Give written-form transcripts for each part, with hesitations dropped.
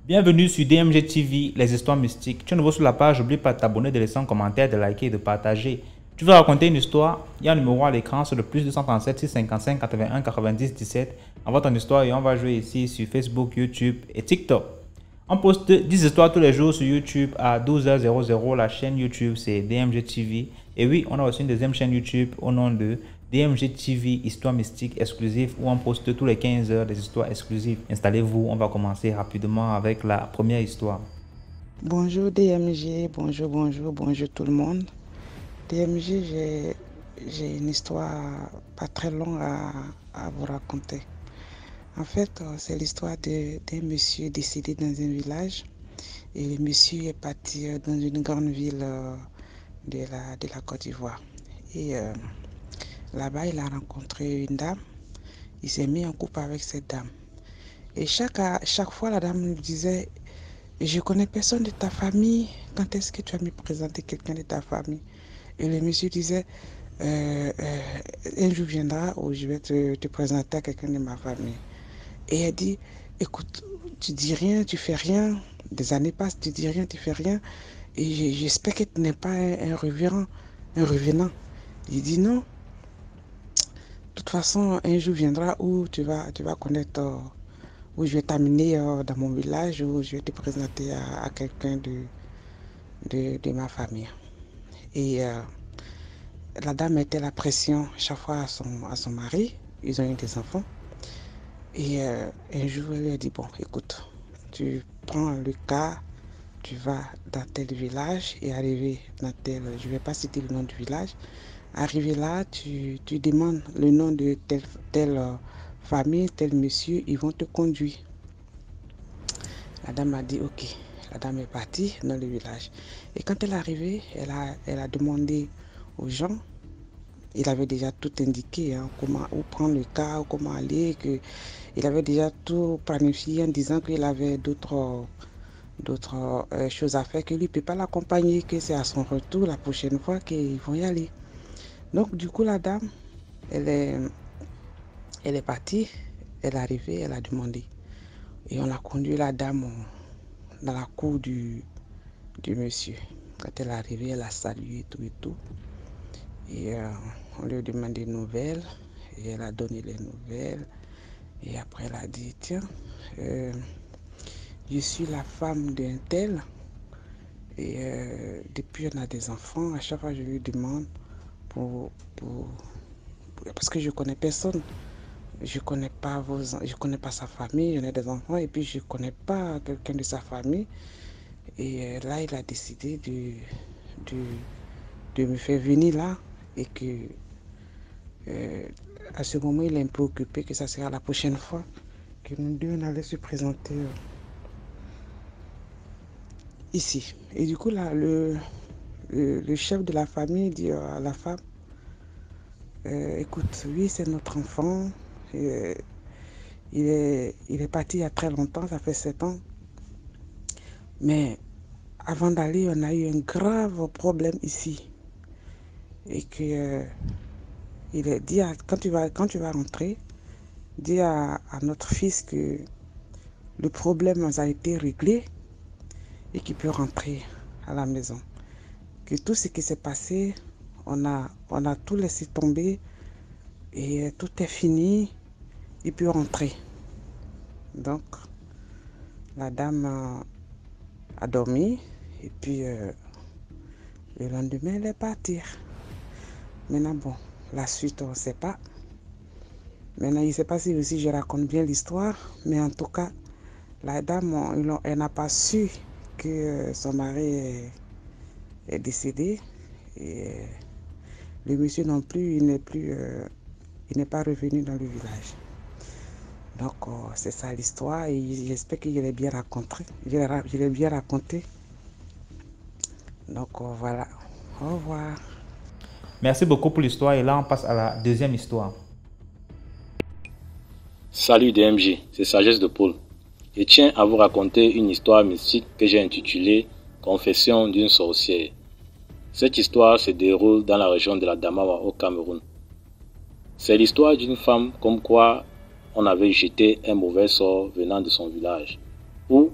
Bienvenue sur DMG TV, les histoires mystiques. Tu es nouveau sur la page, n'oublie pas de t'abonner, de laisser un commentaire, de liker et de partager. Tu veux raconter une histoire? Il y a un numéro à l'écran sur le plus 237 655 81 90 17. Envoie ton histoire et on va jouer ici sur Facebook, YouTube et TikTok. On poste 10 histoires tous les jours sur YouTube à 12h00. La chaîne YouTube c'est DMG TV. Et oui, on a aussi une deuxième chaîne YouTube au nom de DMG TV, Histoire mystique exclusive, où on poste tous les 15 heures des histoires exclusives. Installez-vous, on va commencer rapidement avec la première histoire. Bonjour DMG, bonjour tout le monde. DMG, j'ai une histoire pas très longue à vous raconter. En fait, c'est l'histoire d'un monsieur décédé dans un village. Et le monsieur est parti dans une grande ville de la Côte d'Ivoire. Et là-bas, il a rencontré une dame. Il s'est mis en couple avec cette dame. Et chaque fois, la dame lui disait: je connais personne de ta famille, quand est-ce que tu vas me présenter quelqu'un de ta famille? Et le monsieur disait: un jour viendra où je vais te présenter à quelqu'un de ma famille. Et elle dit: écoute, tu dis rien, tu fais rien. Des années passent, tu dis rien, tu fais rien. Et j'espère que tu n'es pas un revenant. Il dit: non. De toute façon, un jour viendra où tu vas connaître, où je vais t'amener dans mon village, où je vais te présenter à quelqu'un de ma famille. Et la dame mettait la pression chaque fois à son mari. Ils ont eu des enfants. Et un jour, elle lui a dit: bon, écoute, tu prends le cas, tu vas dans tel village et arriver dans tel, je ne vais pas citer le nom du village. Arrivé là, tu demandes le nom de telle famille, tel monsieur, ils vont te conduire. La dame a dit ok. La dame est partie dans le village. Et quand elle est arrivée, elle a demandé aux gens. Il avait déjà tout indiqué, hein, où prendre le cas, comment aller. Il avait déjà tout planifié en disant qu'il avait d'autres choses à faire, que lui ne peut pas l'accompagner, que c'est à son retour la prochaine fois qu'ils vont y aller. Donc du coup, la dame, elle est partie, elle est arrivée, elle a demandé. Et on a conduit la dame dans la cour du monsieur. Quand elle est arrivée, elle a salué tout et tout. Et on lui a demandé des nouvelles. Et elle a donné les nouvelles. Et après, elle a dit: tiens, je suis la femme d'un tel. Et depuis, on a des enfants. À chaque fois, je lui demande parce que je connais personne. Je connais pas sa famille, j'en ai des enfants et puis je connais pas quelqu'un de sa famille. Et là, il a décidé de me faire venir là et que à ce moment, il est un peu occupé, que ça sera la prochaine fois que nous deux on allait se présenter ici. Et du coup, là, le chef de la famille dit à la femme: écoute, lui, c'est notre enfant. Il est parti il y a très longtemps, ça fait 7 ans. Mais avant d'aller, on a eu un grave problème ici. Et que il est dit quand tu vas rentrer, dis à notre fils que le problème a été réglé et qu'il peut rentrer à la maison. Que tout ce qui s'est passé, on a tout laissé tomber et tout est fini. Il peut rentrer. Donc, la dame a dormi et puis le lendemain, elle est partie. Maintenant, bon, la suite, on ne sait pas. Maintenant, il ne sait pas si je raconte bien l'histoire, mais en tout cas, la dame, elle n'a pas su que son mari est décédé. Et le monsieur non plus, il n'est pas revenu dans le village. Donc, c'est ça l'histoire et j'espère que je l'ai bien raconté. Je l'ai bien raconté. Donc, voilà. Au revoir. Merci beaucoup pour l'histoire et là on passe à la deuxième histoire. Salut DMG, c'est Sagesse de Paul. Je tiens à vous raconter une histoire mystique que j'ai intitulée Confession d'une sorcière. Cette histoire se déroule dans la région de la Damawa au Cameroun. C'est l'histoire d'une femme comme quoi on avait jeté un mauvais sort venant de son village, où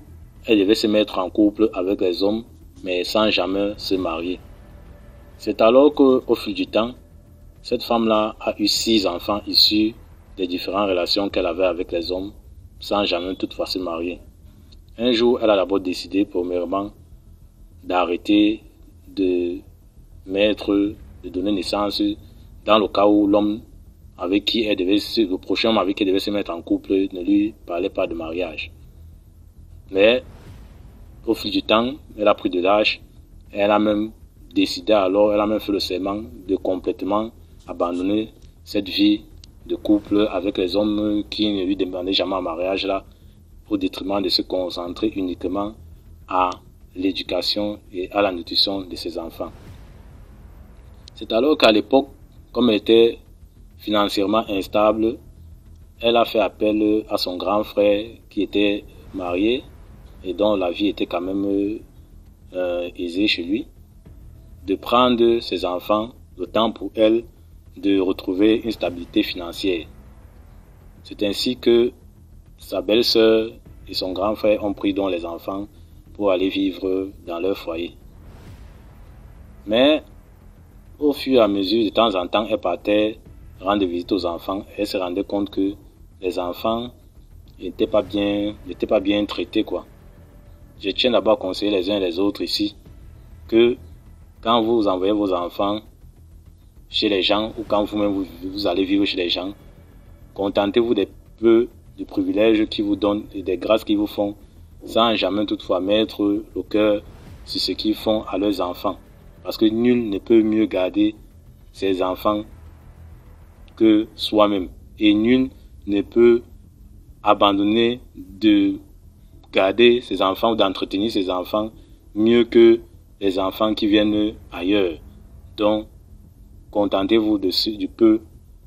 elle devait se mettre en couple avec les hommes, mais sans jamais se marier. C'est alors qu'au fil du temps, cette femme-là a eu 6 enfants issus des différentes relations qu'elle avait avec les hommes, sans jamais toutefois se marier. Un jour, elle a d'abord décidé, premièrement, d'arrêter de donner naissance dans le cas où l'homme avec qui elle devait le prochain homme avec qui elle devait se mettre en couple ne lui parlait pas de mariage. Mais au fil du temps, elle a pris de l'âge, elle a même décidé alors, elle a même fait le serment de complètement abandonner cette vie de couple avec les hommes qui ne lui demandaient jamais un mariage là, au détriment de se concentrer uniquement à l'éducation et à la nutrition de ses enfants. C'est alors qu'à l'époque, comme elle était financièrement instable, elle a fait appel à son grand frère qui était marié et dont la vie était quand même aisée chez lui, de prendre ses enfants, le temps pour elle de retrouver une stabilité financière. C'est ainsi que sa belle-sœur et son grand frère ont pris donc les enfants pour aller vivre dans leur foyer. Mais au fur et à mesure, de temps en temps, elle partait rendre visite aux enfants. Elle se rendait compte que les enfants n'étaient pas bien traités, quoi. Je tiens d'abord à conseiller les uns et les autres ici que quand vous envoyez vos enfants chez les gens ou quand vous-même vous allez vivre chez les gens, contentez-vous des peu de privilèges qu'ils vous donnent et des grâces qu'ils vous font, sans jamais toutefois mettre le cœur sur ce qu'ils font à leurs enfants. Parce que nul ne peut mieux garder ses enfants que soi-même. Et nul ne peut abandonner de garder ses enfants ou d'entretenir ses enfants mieux que les enfants qui viennent ailleurs. Donc, contentez-vous du peu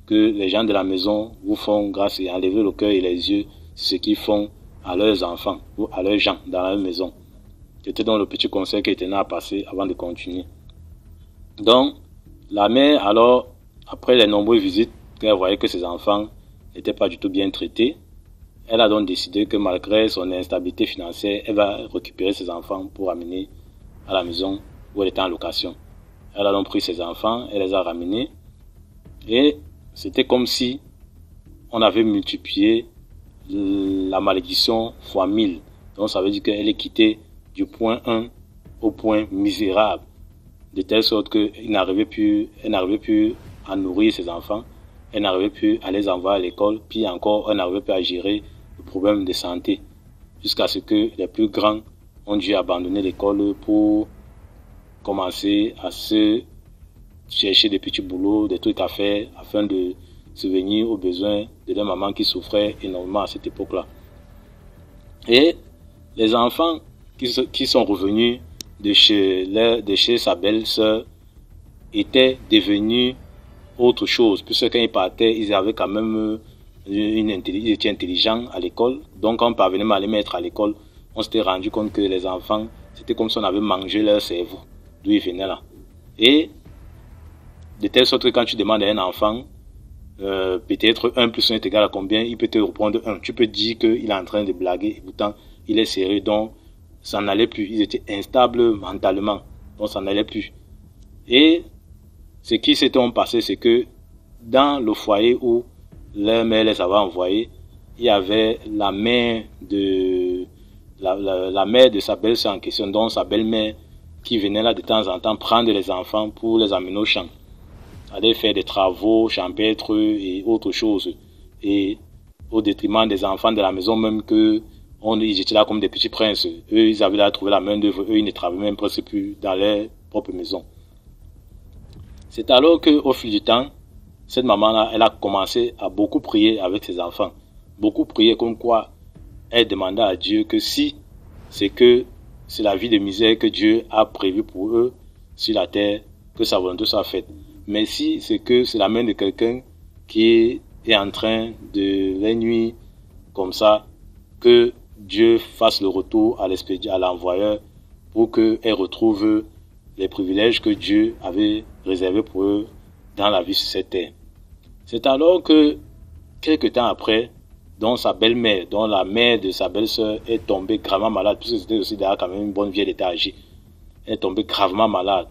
que les gens de la maison vous font grâce et enlevez le cœur et les yeux sur ce qu'ils font à leurs enfants ou à leurs gens dans la maison. C'était donc le petit conseil qui tenait à passer avant de continuer. Donc, la mère, alors, après les nombreuses visites, quand elle voyait que ses enfants n'étaient pas du tout bien traités, elle a donc décidé que malgré son instabilité financière, elle va récupérer ses enfants pour amener à la maison où elle était en location. Elle a donc pris ses enfants, elle les a ramenés et c'était comme si on avait multiplié la malédiction fois 1000. Donc ça veut dire qu'elle est quittée du point 1 au point misérable, de telle sorte qu'elle n'arrivait plus à nourrir ses enfants, elle n'arrivait plus à les envoyer à l'école, puis encore elle n'arrivait plus à gérer le problème de santé, jusqu'à ce que les plus grands ont dû abandonner l'école pour commencer à se chercher des petits boulots, des trucs à faire, afin de subvenir aux besoins de leur maman qui souffrait énormément à cette époque-là. Et les enfants qui sont revenus de chez sa belle-sœur étaient devenus autre chose, puisque quand ils partaient, ils avaient quand même ils étaient intelligents à l'école. Donc quand on parvenait à les mettre à l'école, on s'était rendu compte que les enfants, c'était comme si on avait mangé leur cerveau, d'où ils venaient là. Et de telle sorte que quand tu demandes à un enfant, peut-être 1 plus 1 est égal à combien, il peut te répondre 1. Tu peux dire qu'il est en train de blaguer, et pourtant il est sérieux, donc ça n'allait plus. Ils étaient instables mentalement, donc ça n'allait plus. Et ce qui s'était passé, c'est que dans le foyer où leur mère les avait envoyés, il y avait la mère de sa belle-sœur en question, donc sa belle-mère, qui venait là de temps en temps prendre les enfants pour les amener au champ, aller faire des travaux champêtres et autres choses, et au détriment des enfants de la maison même ils étaient là comme des petits princes. Eux, ils avaient là trouvé la main d'œuvre, eux, ils ne travaillaient même presque plus dans leur propre maison. C'est alors qu'au fil du temps, cette maman-là, elle a commencé à beaucoup prier avec ses enfants. Beaucoup prier comme quoi elle demandait à Dieu que si c'est la vie de misère que Dieu a prévue pour eux sur la terre, que sa volonté soit faite. Mais si c'est que c'est la main de quelqu'un qui est en train de les nuire comme ça, que Dieu fasse le retour à l'envoyeur pour qu'elle retrouve les privilèges que Dieu avait réservés pour eux dans la vie sur cette terre. C'est alors que, quelque temps après, dont sa belle-mère, dont la mère de sa belle-sœur est tombée gravement malade, puisque c'était aussi d'ailleurs quand même une bonne vieille d'état âgée. Elle est tombée gravement malade.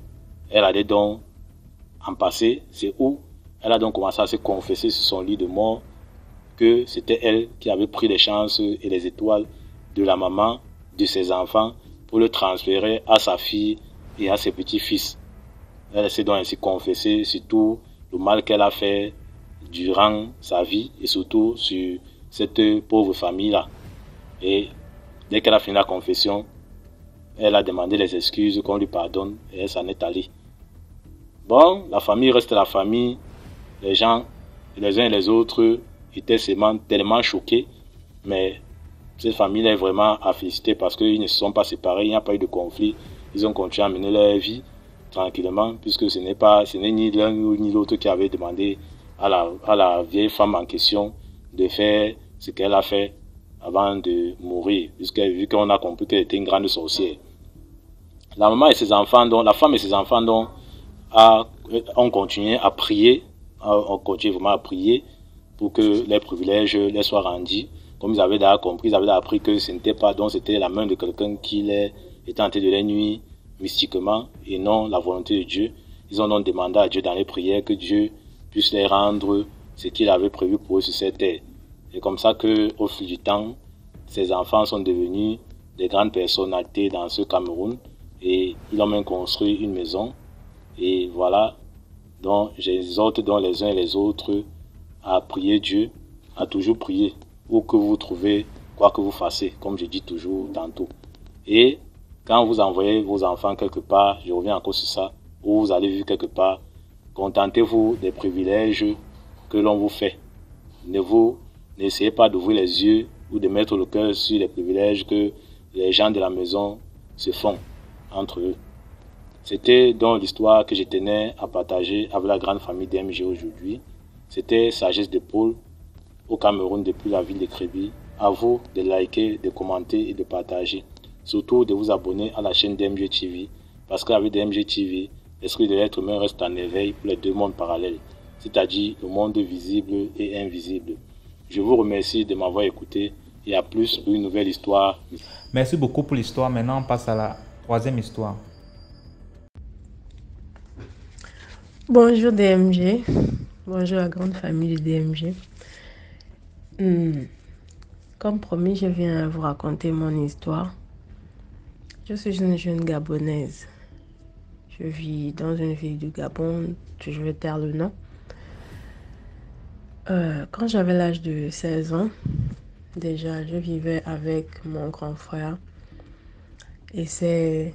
Elle allait donc en passer, c'est où elle a donc commencé à se confesser sur son lit de mort que c'était elle qui avait pris les chances et les étoiles de la maman de ses enfants pour le transférer à sa fille et à ses petits-fils. Elle s'est donc ainsi confessée sur tout le mal qu'elle a fait durant sa vie et surtout sur cette pauvre famille-là. Et dès qu'elle a fini la confession, elle a demandé les excuses qu'on lui pardonne et elle s'en est allée. Bon, la famille reste la famille. Les gens, les uns et les autres, étaient tellement choqués. Mais cette famille est vraiment à féliciter parce qu'ils ne se sont pas séparés, il n'y a pas eu de conflit. Ils ont continué à mener leur vie tranquillement puisque ce n'est ni l'un ni l'autre qui avait demandé à la vieille femme en question de faire ce qu'elle a fait avant de mourir, vu qu'on a compris qu'elle était une grande sorcière. La maman et ses enfants, la femme et ses enfants ont continué à prier, ont continué vraiment à prier pour que les privilèges les soient rendus. Comme ils avaient déjà compris, ils avaient appris que ce n'était pas, donc c'était la main de quelqu'un qui les était tenté de les nuire mystiquement et non la volonté de Dieu. Ils ont donc demandé à Dieu dans les prières que Dieu puisse les rendre ce qu'il avait prévu pour eux sur cette terre. C'est comme ça que, au fil du temps, ces enfants sont devenus des grandes personnalités dans ce Cameroun et ils ont même construit une maison. Et voilà, donc j'exhorte donc les uns et les autres à prier Dieu, à toujours prier, où que vous trouvez, quoi que vous fassiez, comme je dis toujours tantôt. Et quand vous envoyez vos enfants quelque part, je reviens encore sur ça, ou vous allez vivre quelque part, contentez-vous des privilèges que l'on vous fait. N'essayez pas d'ouvrir les yeux ou de mettre le cœur sur les privilèges que les gens de la maison se font entre eux. C'était donc l'histoire que je tenais à partager avec la grande famille DMG aujourd'hui. C'était Sagesse de Paul au Cameroun depuis la ville de Kribi. À vous de liker, de commenter et de partager. Surtout de vous abonner à la chaîne DMG TV parce qu'avec DMG TV, l'esprit de l'être humain reste en éveil pour les deux mondes parallèles, c'est-à-dire le monde visible et invisible. Je vous remercie de m'avoir écouté et à plus pour une nouvelle histoire. Merci beaucoup pour l'histoire. Maintenant, on passe à la troisième histoire. Bonjour DMG, bonjour la grande famille de DMG. Comme promis, je viens vous raconter mon histoire. Je suis une jeune Gabonaise. Je vis dans une ville du Gabon, je vais taire le nom. Quand j'avais l'âge de 16 ans, déjà je vivais avec mon grand frère et ses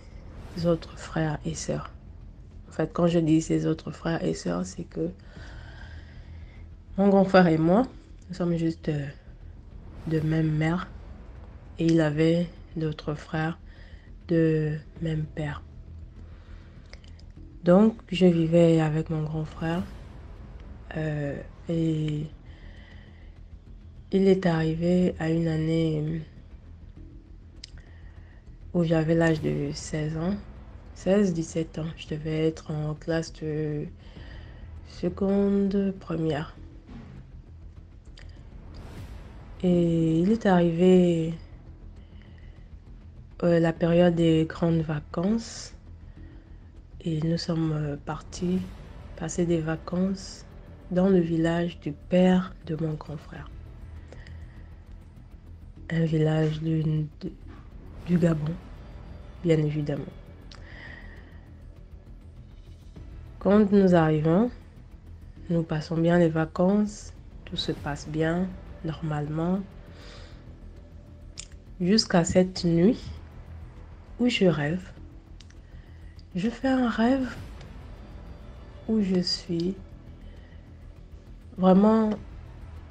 autres frères et sœurs. En fait, quand je dis ses autres frères et sœurs, c'est que mon grand frère et moi, nous sommes juste de même mère et il avait d'autres frères de même père. Donc, je vivais avec mon grand frère et il est arrivé à une année où j'avais l'âge de 16 ans. 16-17 ans, je devais être en classe de seconde première. Et il est arrivé la période des grandes vacances et nous sommes partis passer des vacances dans le village du père de mon grand frère. Un village du Gabon, bien évidemment. Quand nous arrivons, nous passons bien les vacances, tout se passe bien, normalement, jusqu'à cette nuit où je rêve. Je fais un rêve où je suis vraiment,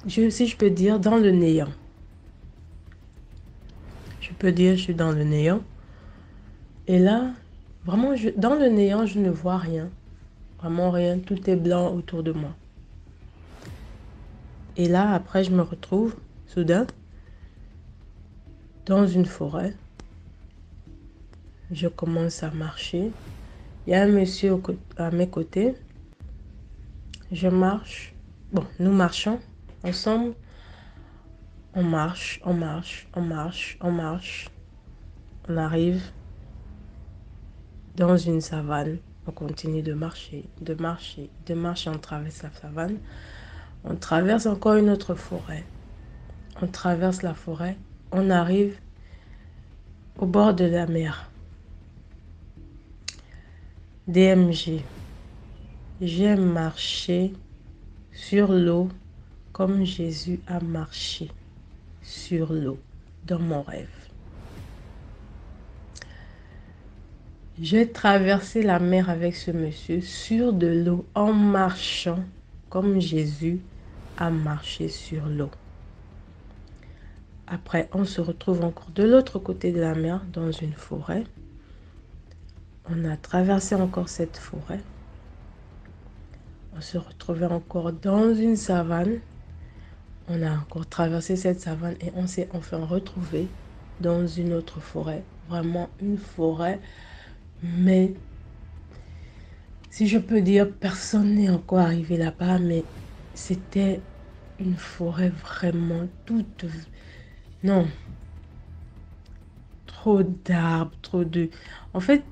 si je peux dire, dans le néant. Je peux dire je suis dans le néant. Et là, vraiment, dans le néant, je ne vois rien. Vraiment rien, tout est blanc autour de moi. Et là, après, je me retrouve, soudain, dans une forêt. Je commence à marcher. Il y a un monsieur à mes côtés. Je marche. Bon, nous marchons ensemble. On marche, on marche, on marche, on marche. On arrive dans une savane. On continue de marcher, de marcher, de marcher. On traverse la savane. On traverse encore une autre forêt. On traverse la forêt. On arrive au bord de la mer. DMG. J'ai marché sur l'eau comme Jésus a marché sur l'eau dans mon rêve. J'ai traversé la mer avec ce monsieur sur de l'eau en marchant comme Jésus a marché sur l'eau. Après, on se retrouve encore de l'autre côté de la mer dans une forêt. On a traversé encore cette forêt. On se retrouvait encore dans une savane. On a encore traversé cette savane et on s'est enfin retrouvé dans une autre forêt. Vraiment une forêt. Mais si je peux dire, personne n'est encore arrivé là-bas, mais c'était une forêt vraiment toute... Non. Trop d'arbres, trop de... En fait,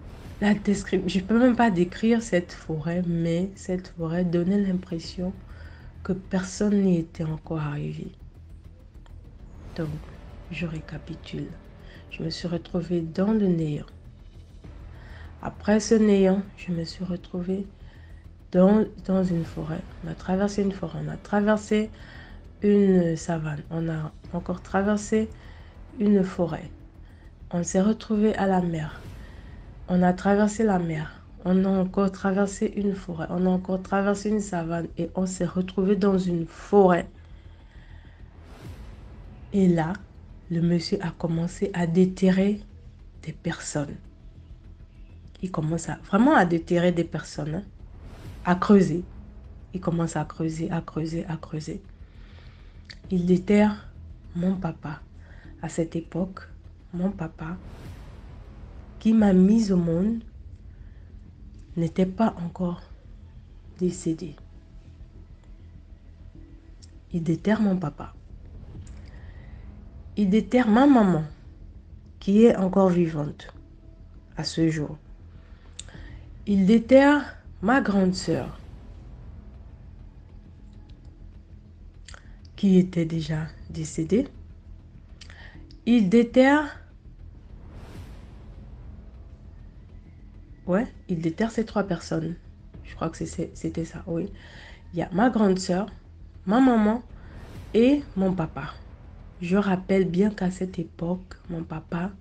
la description... Je ne peux même pas décrire cette forêt, mais cette forêt donnait l'impression que personne n'y était encore arrivé. Donc, je récapitule. Je me suis retrouvée dans le néant. Après ce néant, je me suis retrouvée dans une forêt. On a traversé une forêt, on a traversé une savane, on a encore traversé une forêt. On s'est retrouvé à la mer. On a traversé la mer. On a encore traversé une forêt. On a encore traversé une savane et on s'est retrouvé dans une forêt. Et là, le monsieur a commencé à déterrer des personnes. Il commence vraiment à déterrer des personnes, hein, à creuser. Il commence à creuser, à creuser, à creuser. Il déterre mon papa. À cette époque, mon papa, qui m'a mise au monde, n'était pas encore décédé. Il déterre mon papa. Il déterre ma maman, qui est encore vivante à ce jour. Il déterre ma grande sœur, qui était déjà décédée. Il déterre... Ouais, il déterre ces 3 personnes. Je crois que c'était ça, oui. Il y a ma grande sœur, ma maman et mon papa. Je rappelle bien qu'à cette époque, mon papa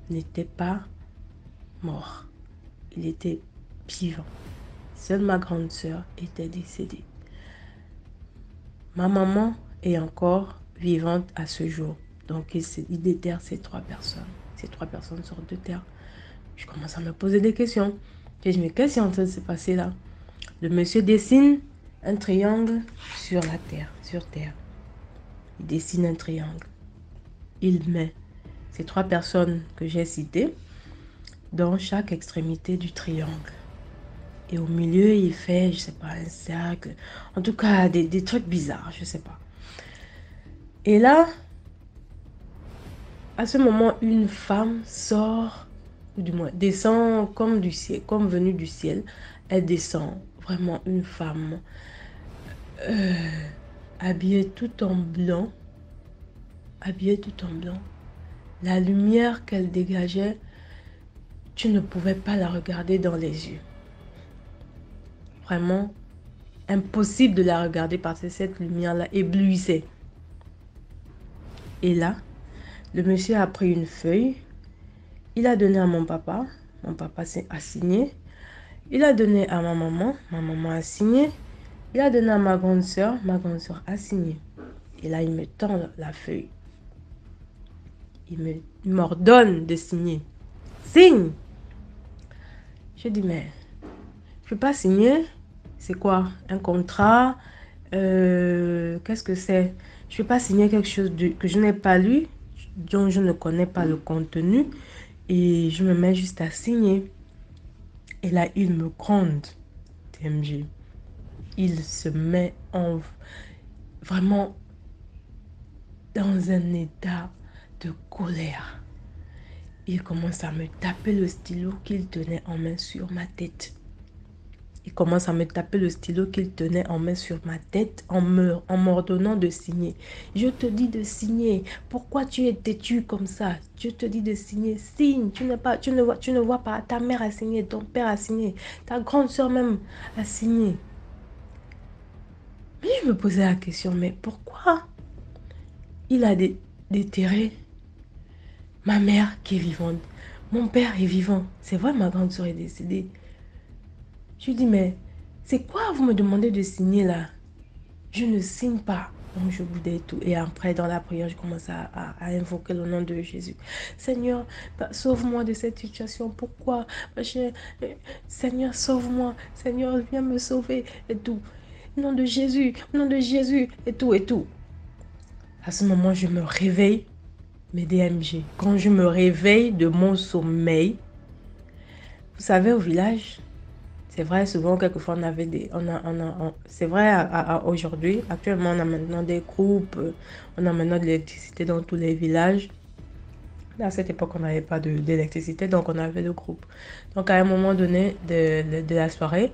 n'était pas mort. Il était vivant. Seule ma grande sœur était décédée. Ma maman est encore vivante à ce jour. Donc, il déterre ces 3 personnes. Ces 3 personnes sortent de terre. Je commence à me poser des questions. Je dis, mais qu'est-ce qui est en train de se passer là? Le monsieur dessine un triangle sur la terre, sur terre. Il dessine un triangle. Il met ces 3 personnes que j'ai citées dans chaque extrémité du triangle. Et au milieu, il fait, je sais pas, un cercle. En tout cas, des trucs bizarres, je sais pas. Et là, à ce moment, une femme sort, ou du moins descend comme du ciel, comme venue du ciel. Elle descend, vraiment une femme habillée tout en blanc. Habillée tout en blanc. La lumière qu'elle dégageait, tu ne pouvais pas la regarder dans les yeux. Vraiment impossible de la regarder parce que cette lumière-là éblouissait. Et là, le monsieur a pris une feuille. Il a donné à mon papa. Mon papa a signé. Il a donné à ma maman a signé. Il a donné à ma grande sœur a signé. Et là, il me tend la feuille. Il m'ordonne de signer. Signe! Je dis, mais je ne peux pas signer. C'est quoi? Un contrat? Qu'est-ce que c'est? Je ne peux pas signer quelque chose que je n'ai pas lu, dont je ne connais pas le contenu. Et je me mets juste à signer. Et là, il me gronde, TMG. Il se met en... Vraiment, dans un état de colère. Il commence à me taper le stylo qu'il tenait en main sur ma tête. Il commence à me taper le stylo qu'il tenait en main sur ma tête en m'ordonnant de signer. Je te dis de signer. Pourquoi tu es têtu comme ça? Je te dis de signer. Signe. Tu ne vois pas. Ta mère a signé, ton père a signé, ta grande soeur même a signé. Mais je me posais la question, mais pourquoi il a déterré ma mère qui est vivante? Mon père est vivant. C'est vrai, ma grande soeur est décédée. Je lui dis, mais c'est quoi vous me demandez de signer là? Je ne signe pas. Donc je boudais tout. Et après, dans la prière, je commence à invoquer le nom de Jésus. Seigneur, sauve-moi de cette situation. Pourquoi? Seigneur, sauve-moi. Seigneur, viens me sauver. Et tout. Nom de Jésus, nom de Jésus. Et tout, et tout. À ce moment, je me réveille. Mes DMG. Quand je me réveille de mon sommeil, vous savez, au village, c'est vrai, souvent, quelquefois, on avait des... c'est vrai, aujourd'hui, actuellement, on a maintenant des groupes, on a maintenant de l'électricité dans tous les villages. À cette époque, on n'avait pas d'électricité, donc on avait le groupe. Donc, à un moment donné de la soirée,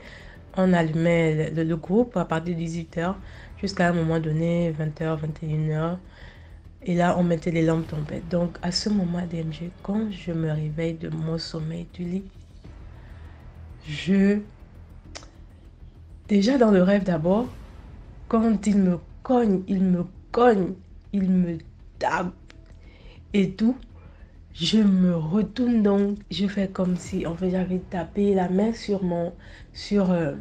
on allumait le groupe à partir de 18h jusqu'à un moment donné, 20h, 21h. Et là, on mettait les lampes tombettes. Donc, à ce moment, DMG, quand je me réveille de mon sommeil du lit, déjà dans le rêve d'abord, quand il me cogne, il me tape et tout, je me retourne donc, je fais comme si, en fait, j'avais tapé la main sur, euh,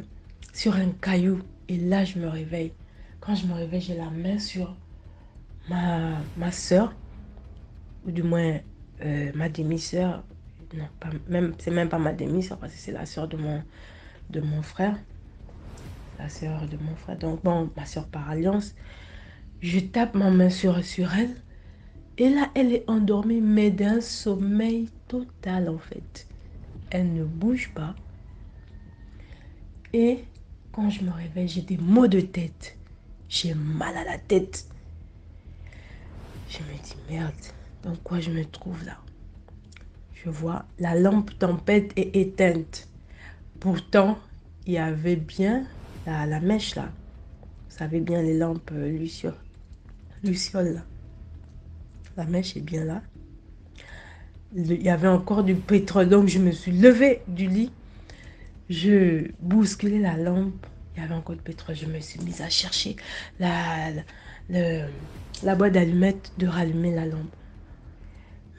sur un caillou. Et là, je me réveille. Quand je me réveille, j'ai la main sur ma soeur, ou du moins ma demi-sœur. Non, c'est même pas ma demi-sœur, parce que c'est la sœur de mon frère. La sœur de mon frère. Donc, bon, ma sœur par alliance. Je tape ma main sur elle. Et là, elle est endormie, mais d'un sommeil total, en fait. Elle ne bouge pas. Et quand je me réveille, j'ai des maux de tête. J'ai mal à la tête. Je me dis, merde, dans quoi je me trouve là? Je vois, la lampe tempête est éteinte. Pourtant, il y avait bien la mèche là. Vous savez bien les lampes Luciole là. La mèche est bien là. Il y avait encore du pétrole. Donc, je me suis levée du lit. Je bousculais la lampe. Il y avait encore du pétrole. Je me suis mise à chercher la boîte d'allumettes de rallumer la lampe.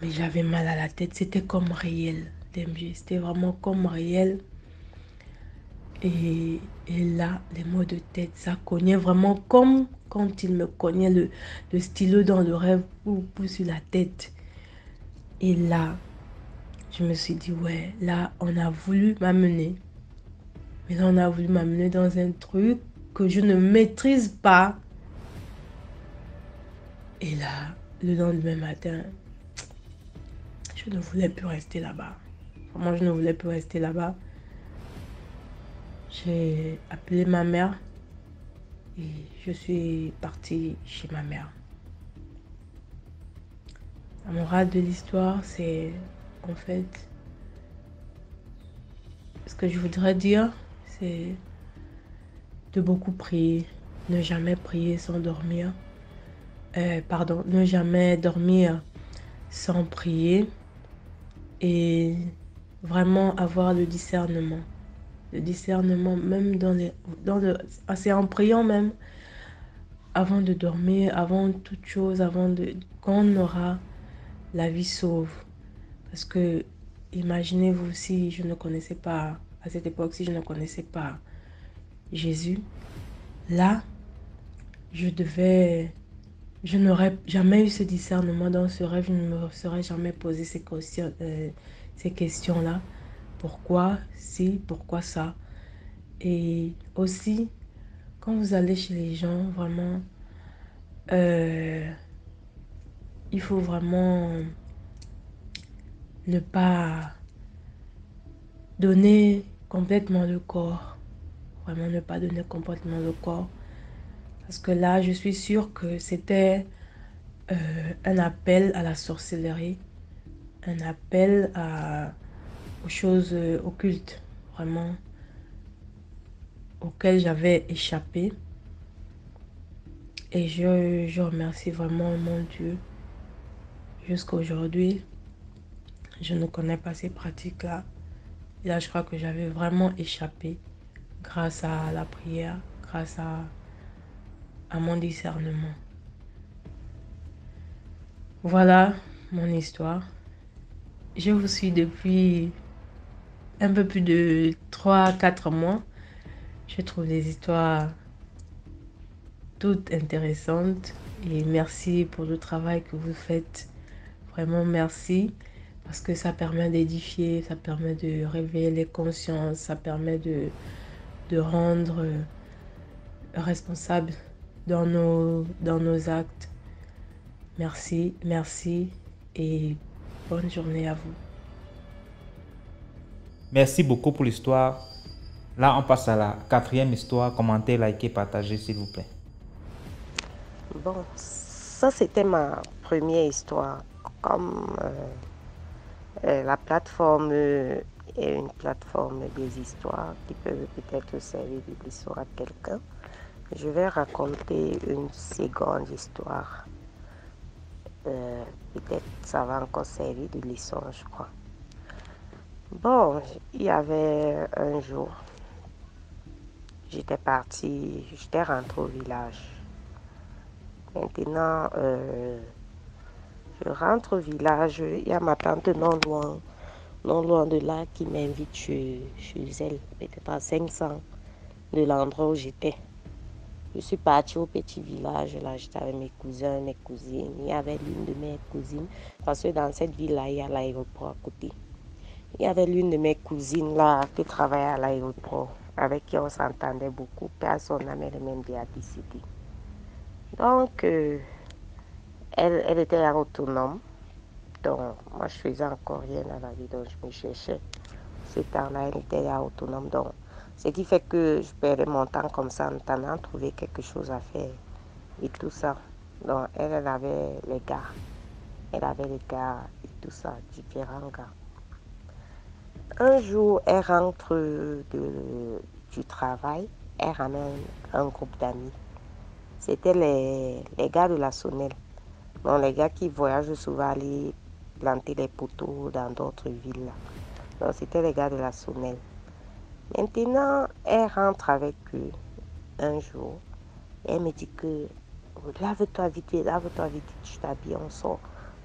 Mais j'avais mal à la tête. C'était comme réel. C'était vraiment comme réel. Et là, les maux de tête, ça cognait vraiment comme quand il me cognait le stylo dans le rêve ou sur la tête. Et là, je me suis dit, ouais, là, on a voulu m'amener. Mais là, on a voulu m'amener dans un truc que je ne maîtrise pas. Et là, le lendemain matin, je ne voulais plus rester là-bas. Vraiment, je ne voulais plus rester là-bas. J'ai appelé ma mère et je suis partie chez ma mère. La morale de l'histoire, c'est en fait, ce que je voudrais dire, c'est de beaucoup prier, ne jamais prier sans dormir. Ne jamais dormir sans prier et vraiment avoir le discernement. Le discernement même c'est en priant même avant de dormir, avant toute chose, quand on aura la vie sauve. Parce que imaginez-vous si je ne connaissais pas, à cette époque, si je ne connaissais pas Jésus, là, je n'aurais jamais eu ce discernement dans ce rêve, je ne me serais jamais posé ces questions-là. Pourquoi si, pourquoi ça? Et aussi, quand vous allez chez les gens, vraiment, il faut vraiment ne pas donner complètement le corps. Vraiment ne pas donner complètement le corps. Parce que là, je suis sûre que c'était un appel à la sorcellerie, un appel aux choses occultes, vraiment, auxquelles j'avais échappé. Et je remercie vraiment mon Dieu. Jusqu'à aujourd'hui, je ne connais pas ces pratiques-là. Et là, je crois que j'avais vraiment échappé grâce à la prière, grâce à mon discernement. Voilà mon histoire. Je vous suis depuis un peu plus de 3 à 4 mois. Je trouve des histoires toutes intéressantes et merci pour le travail que vous faites. Vraiment merci parce que ça permet d'édifier, ça permet de réveiller les consciences, ça permet de rendre responsables dans nos actes. Merci, merci et bonne journée à vous. Merci beaucoup pour l'histoire. Là, on passe à la 4e histoire. Commentez, likez, partagez, s'il vous plaît. Bon, ça c'était ma première histoire. Comme la plateforme est une plateforme des histoires qui peuvent peut-être servir de leçon à quelqu'un, je vais raconter une seconde histoire. Peut-être ça va encore servir de leçon, je crois. Bon, il y avait un jour, j'étais rentrée au village. Maintenant, je rentre au village, il y a ma tante non loin de là qui m'invite chez elle, peut-être à 500 de l'endroit où j'étais. Je suis partie au petit village, là j'étais avec mes cousins, mes cousines. Il y avait l'une de mes cousines, parce que dans cette ville-là, il y a l'aéroport à côté. Il y avait l'une de mes cousines là qui travaillait à l'aéroport, avec qui on s'entendait beaucoup, personne n'avait le même bien décidé. Donc, elle était autonome. Donc, moi, je faisais encore rien dans la vie, donc je me cherchais. Ce temps-là, elle était autonome. Donc, ce qui fait que je perdais mon temps comme ça, en attendant de trouver quelque chose à faire et tout ça. Donc, elle avait les gars. Elle avait les gars et tout ça, différents gars. Un jour, elle rentre du travail, elle ramène un groupe d'amis. C'était les gars de la Sonnelle. Donc, les gars qui voyagent souvent aller planter les poteaux dans d'autres villes. Donc, c'était les gars de la Sonnelle. Maintenant, elle rentre avec eux un jour. Elle me dit que lave-toi vite, tu t'habilles, on sort,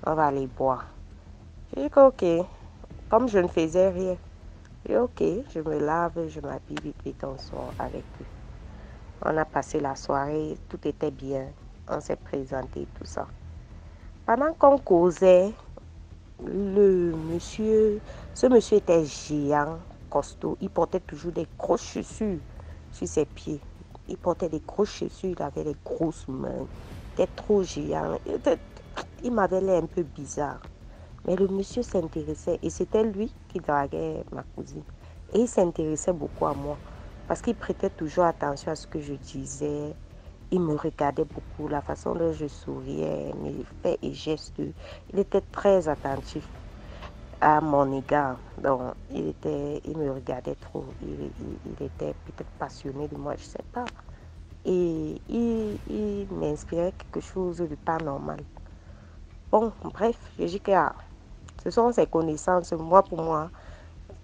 on va aller boire. Je dis que ok, comme je ne faisais rien. Je dis ok, je me lave, je m'habille vite, on sort avec eux. On a passé la soirée, tout était bien, on s'est présenté, tout ça. Pendant qu'on causait, ce monsieur était géant, costaud. Il portait toujours des grosses chaussures sur ses pieds. Il portait des grosses chaussures, il avait des grosses mains. Il était trop géant. Il m'avait l'air un peu bizarre. Mais le monsieur s'intéressait et c'était lui qui draguait ma cousine. Et il s'intéressait beaucoup à moi parce qu'il prêtait toujours attention à ce que je disais. Il me regardait beaucoup, la façon dont je souriais, mes faits et gestes. Il était très attentif à mon égard. Donc, il me regardait trop. Il était peut-être passionné de moi, je ne sais pas. Et il m'inspirait quelque chose de pas normal. Bon, bref, je dis que ce sont ses connaissances. Moi, pour moi,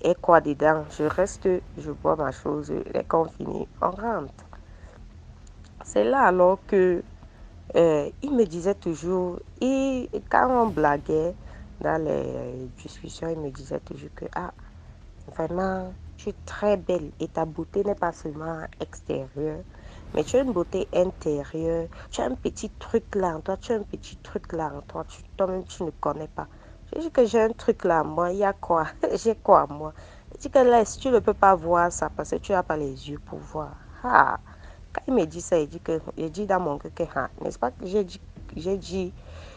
et quoi dedans? Je reste, je bois ma chose. Dès qu'on finit, on rentre. C'est là alors que il me disait toujours, et quand on blaguait dans les discussions, il me disait toujours que vraiment, tu es très belle et ta beauté n'est pas seulement extérieure, mais tu as une beauté intérieure. Tu as un petit truc là en toi, tu as un petit truc là en toi, toi-même tu ne connais pas. Je dis que j'ai un truc là en moi, il y a quoi? J'ai quoi en moi? Je dis que là, si tu ne peux pas voir ça parce que tu n'as pas les yeux pour voir. Quand il me dit ça, il dit dans mon cœur que, n'est-ce pas que j'ai dit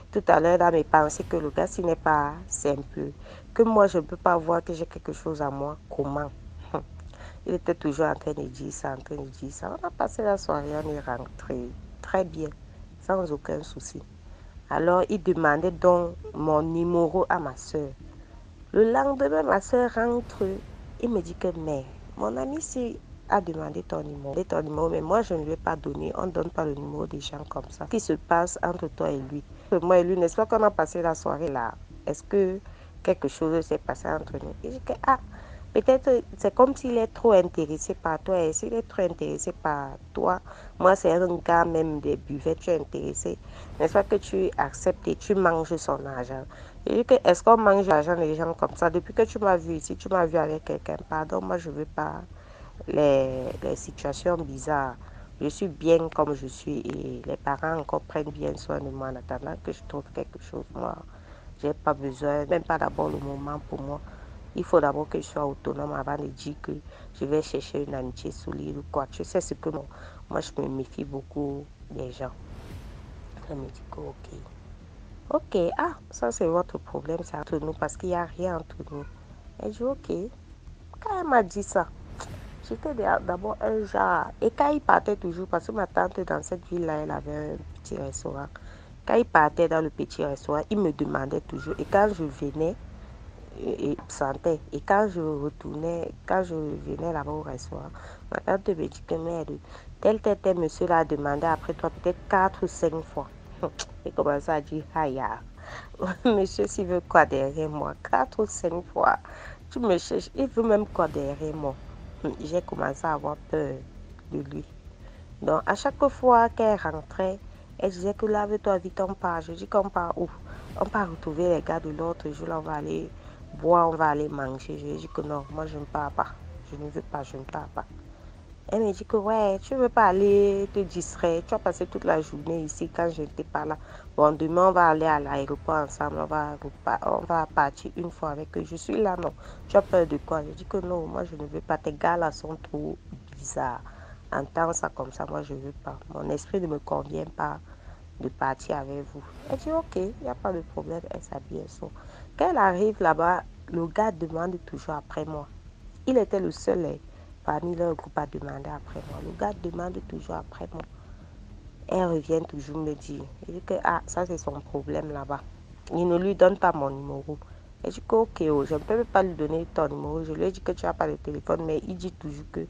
tout à l'heure dans mes pensées que le gars, s'il n'est pas simple, que moi, je ne peux pas voir que j'ai quelque chose à moi, comment? Il était toujours en train de dire ça, en train de dire ça. On a passé la soirée, on est rentré très bien, sans aucun souci. Alors, il demandait donc mon numéro à ma soeur. Le lendemain, ma soeur rentre. Il me dit que, mais mon ami a demandé ton numéro, mais moi, je ne lui ai pas donné. On ne donne pas le numéro des gens comme ça. Qu'est-ce qui se passe entre toi et lui? Moi et lui, n'est-ce pas qu'on a passé la soirée là? Est-ce que quelque chose s'est passé entre nous? Il dit que, peut-être c'est comme s'il est trop intéressé par toi. Et s'il est trop intéressé par toi, moi, c'est un gars même des buvets, tu es intéressé. N'est-ce pas que tu acceptes et tu manges son argent? Et dit que, est-ce qu'on mange l'argent des gens comme ça? Depuis que tu m'as vu ici, tu m'as vu avec quelqu'un. Pardon, moi, je ne veux pas les situations bizarres. Je suis bien comme je suis et les parents encore prennent bien soin de moi en attendant que je trouve quelque chose. Moi, j'ai pas besoin, même pas d'abord le moment pour moi. Il faut d'abord que je sois autonome avant de dire que je vais chercher une amitié solide ou quoi. Tu sais ce que moi je me méfie beaucoup des gens. Elle me dit que ok. Ok, ça c'est votre problème, c'est entre nous parce qu'il n'y a rien entre nous. Elle dit ok. Quand elle m'a dit ça, j'étais d'abord un genre. Et quand il partait toujours, parce que ma tante dans cette ville-là, elle avait un petit restaurant. Quand il partait dans le petit restaurant, il me demandait toujours. Et quand je venais, et sentais. Et quand je retournais, quand je venais là-bas au restaurant, ma tante me dit que merde, tel monsieur l'a demandé après toi peut-être 4 ou 5 fois. Et commencé à dire, aïe, monsieur, s'il veut quoi derrière moi, 4 ou 5 fois. Tu me cherches, il veut même quoi derrière moi. J'ai commencé à avoir peur de lui. Donc, à chaque fois qu'elle rentrait, elle disait que lave-toi vite, on part. Je dis qu'on part où? On part retrouver les gars de l'autre jour, là, on va aller boire, on va aller manger. Je lui ai dit que non, moi je ne pars pas. Je ne veux pas, je ne pars pas. Elle me dit que ouais, tu ne veux pas aller te distraire. Tu as passé toute la journée ici quand je n'étais pas là. Bon, demain, on va aller à l'aéroport ensemble. On va partir une fois avec eux. Je suis là, non. Tu as peur de quoi? Je dis que non, moi je ne veux pas. Tes gars là sont trop bizarres. Entendre ça comme ça, moi je ne veux pas. Mon esprit ne me convient pas de partir avec vous. Elle dit ok, il n'y a pas de problème. Elle s'habille, elle sort. Quand elle arrive là-bas, le gars demande toujours après moi. Il était le seul parmi leur groupe à demander après moi. Le gars demande toujours après moi. Elle revient toujours me dire. Il dit que ça c'est son problème là-bas. Il ne lui donne pas mon numéro. Elle dit que ok, je ne peux pas lui donner ton numéro. Je lui ai dit que tu n'as pas de téléphone, mais il dit toujours que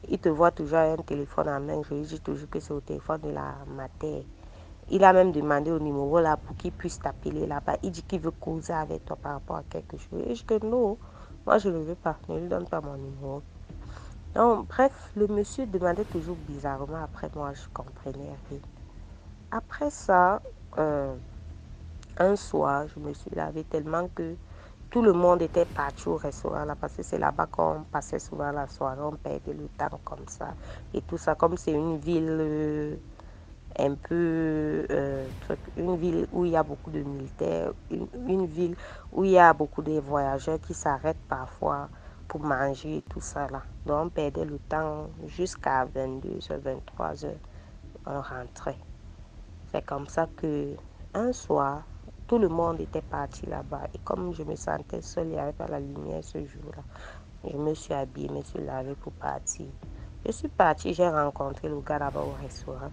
il te voit toujours un téléphone en main. Je lui dis toujours que c'est au téléphone de la mater. Il a même demandé au numéro là pour qu'il puisse t'appeler là-bas. Il dit qu'il veut causer avec toi par rapport à quelque chose. Et je dis que non, moi je ne veux pas. Ne lui donne pas mon numéro. Donc, bref, le monsieur demandait toujours bizarrement après moi. Je comprenais rien. Après ça, un soir, je me suis lavée tellement que tout le monde était parti au restaurant là parce que c'est là-bas qu'on passait souvent la soirée, on perdait le temps comme ça et tout ça. Comme c'est une ville un peu une ville où il y a beaucoup de militaires, une ville où il y a beaucoup de voyageurs qui s'arrêtent parfois pour manger et tout ça là. Donc on perdait le temps jusqu'à 22h, 23h, on rentrait. C'est comme ça que un soir, tout le monde était parti là-bas. Et comme je me sentais seule, il n'y avait pas la lumière ce jour-là. Je me suis habillée, me suis lavée pour partir. Je suis partie, j'ai rencontré le gars là-bas au restaurant.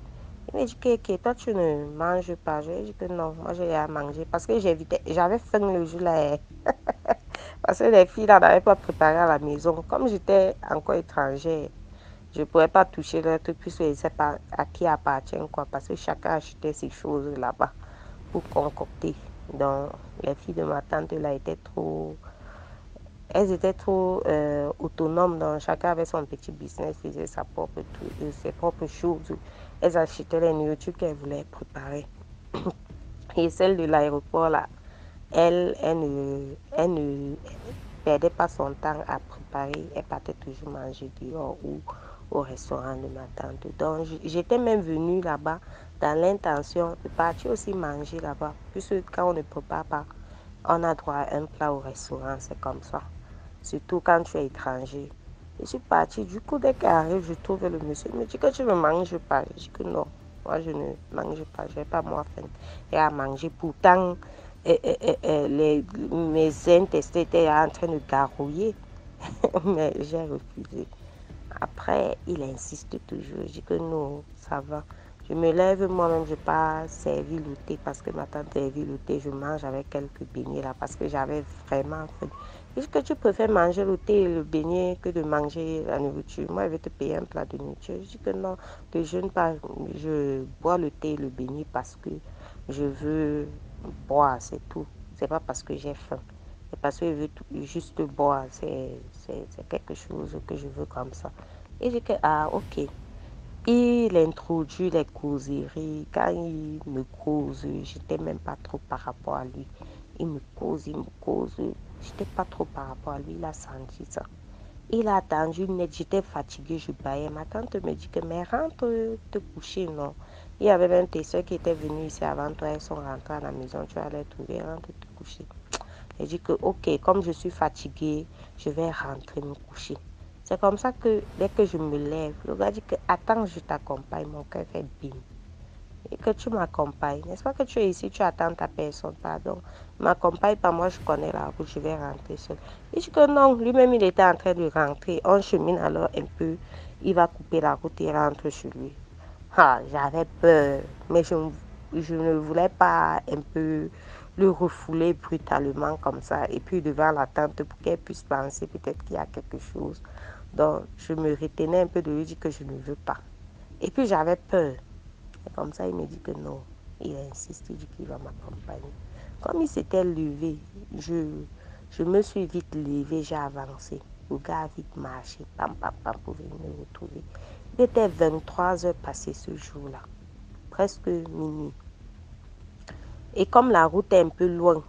Il m'a dit que toi tu ne manges pas. Je lui ai dit que non, moi j'ai à manger parce que j'avais faim le jour-là. Parce que les filles là n'avaient pas préparé à la maison. Comme j'étais encore étrangère, je ne pourrais pas toucher leur truc puisque je ne sais pas à qui appartient quoi. Parce que chacun achetait ses choses là-bas pour concocter. Donc les filles de ma tante là elles étaient trop autonomes. Donc chacun avait son petit business, faisait ses propres choses. Elles achetaient les nourritures qu'elles voulaient préparer. Et celle de l'aéroport là, elle ne perdait pas son temps à préparer. Elle partait toujours manger dehors ou au restaurant de ma tante. Donc, j'étais même venue là-bas dans l'intention de partir aussi manger là-bas. Puisque quand on ne prépare pas, on a droit à un plat au restaurant. C'est comme ça. Surtout quand tu es étranger. Je suis partie. Du coup, dès qu'elle arrive, je trouve le monsieur. Il me dit que tu ne manges pas. Je dis que non. Moi, je ne mange pas. Je n'ai pas moi faim. Et à manger. Pourtant, mes intestins étaient en train de garrouiller. Mais j'ai refusé. Après, il insiste toujours. Je dis que non, ça va. Je me lève moi-même, je pars servir le thé parce que ma tante servit le thé. Je mange avec quelques beignets là parce que j'avais vraiment faim. Est-ce que tu préfères manger le thé et le beignet que de manger la nourriture? Moi, je vais te payer un plat de nourriture. Je dis que non, que je bois le thé et le beignet parce que je veux boire, c'est tout. C'est pas parce que j'ai faim. C'est parce que je veux juste boire. C'est quelque chose que je veux comme ça. Et je dis que, ah, ok. Il introduit les causeries. Quand il me cause, j'étais même pas trop par rapport à lui. Il me cause, j'étais pas trop par rapport à lui. Il a senti ça. Il a attendu net, j'étais fatiguée, je baillais. Ma tante me dit que, mais rentre te coucher, non. Il y avait même tes soeurs qui étaient venues ici avant toi, elles sont rentrées à la maison, tu vas les trouver, rentre te coucher. J'ai dit que, ok, comme je suis fatiguée, je vais rentrer me coucher. C'est comme ça que dès que je me lève, le gars dit que attends, je t'accompagne, mon cœur fait bim. Et que tu m'accompagnes. N'est-ce pas que tu es ici, tu attends ta personne, pardon. M'accompagne pas, moi je connais la route, je vais rentrer seule. Il dit que non, lui-même il était en train de rentrer. On chemine alors un peu, il va couper la route et rentre chez lui. Ah, j'avais peur, mais je ne voulais pas un peu le refouler brutalement comme ça et puis devant la tante pour qu'elle puisse penser peut-être qu'il y a quelque chose. Donc, je me retenais un peu de lui dire que je ne veux pas. Et puis, j'avais peur. Et comme ça, il me dit que non. Il insiste, il dit qu'il va m'accompagner. Comme il s'était levé, je me suis vite levée, j'ai avancé. Le gars a vite marché, pam, pam, pam, pour venir me retrouver. Il était 23 heures passées ce jour-là, presque minuit. Et comme la route est un peu loin,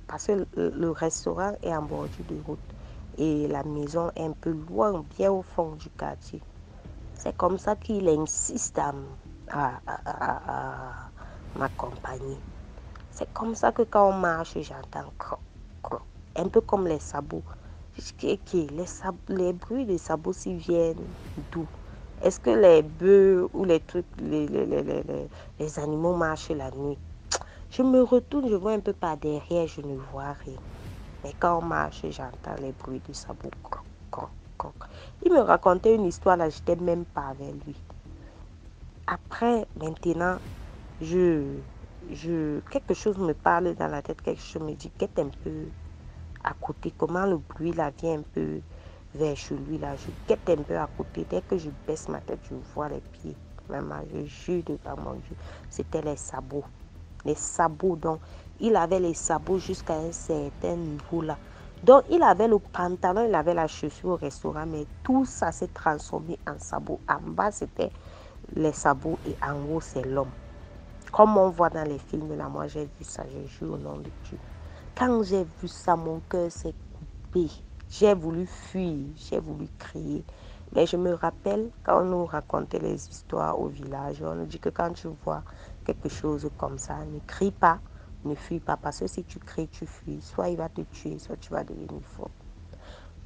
parce que le restaurant est en bordure de route et la maison est un peu loin, bien au fond du quartier. C'est comme ça qu'il insiste à m'accompagner. C'est comme ça que quand on marche, j'entends croc, croc, un peu comme les sabots. Je dis, les bruits des sabots s'y viennent d'où? Est-ce que les bœufs ou les trucs, les animaux marchent la nuit? Je me retourne, je vois un peu par derrière, je ne vois rien. Mais quand on marche, j'entends les bruits du sabot. Croc, croc, croc. Il me racontait une histoire là, j'étais même pas avec lui. Après, maintenant, quelque chose me parle dans la tête, quelque chose me dit, qu'est un peu à côté, comment le bruit là vient un peu vers chez lui là. Je guette un peu à côté, dès que je baisse ma tête, je vois les pieds. Maman, je jure devant mon Dieu, c'était les sabots. Les sabots, donc il avait les sabots jusqu'à un certain niveau là. Donc il avait le pantalon, il avait la chaussure au restaurant, mais tout ça s'est transformé en sabots. En bas c'était les sabots et en haut c'est l'homme. Comme on voit dans les films là, moi j'ai vu ça, je jure au nom de Dieu. Quand j'ai vu ça, mon cœur s'est coupé. J'ai voulu fuir, j'ai voulu crier. Mais je me rappelle quand on nous racontait les histoires au village, on nous dit que quand tu vois quelque chose comme ça, ne crie pas, ne fuis pas, parce que si tu cries, tu fuis. Soit il va te tuer, soit tu vas devenir fou.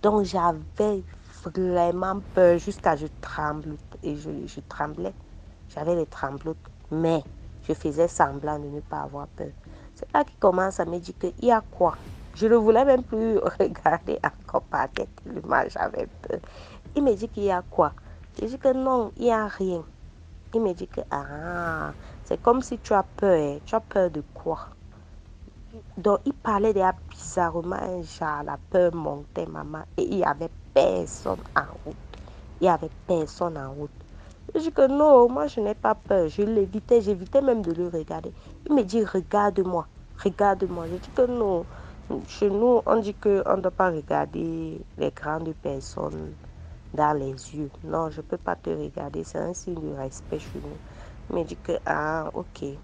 Donc j'avais vraiment peur jusqu'à je tremble et je tremblais. J'avais les tremblotes, mais je faisais semblant de ne pas avoir peur. C'est là qu'il commence à me dire qu'il y a quoi. Je ne voulais même plus regarder encore par tête, tellement j'avais peur. Il me dit qu'il y a quoi. Je dis que non, il n'y a rien. Il me dit que c'est comme si tu as peur. Hein. Tu as peur de quoi? Donc il parlait déjà bizarrement, genre la peur montait, maman, et il n'y avait personne en route. Il n'y avait personne en route. Je dis que non, moi je n'ai pas peur. Je l'évitais, j'évitais même de le regarder. Il me dit regarde-moi, regarde-moi. Je dis que non. Chez nous, on dit qu'on ne doit pas regarder les grandes personnes dans les yeux. Non, je ne peux pas te regarder. C'est un signe de respect chez nous. Il me dit que, ok.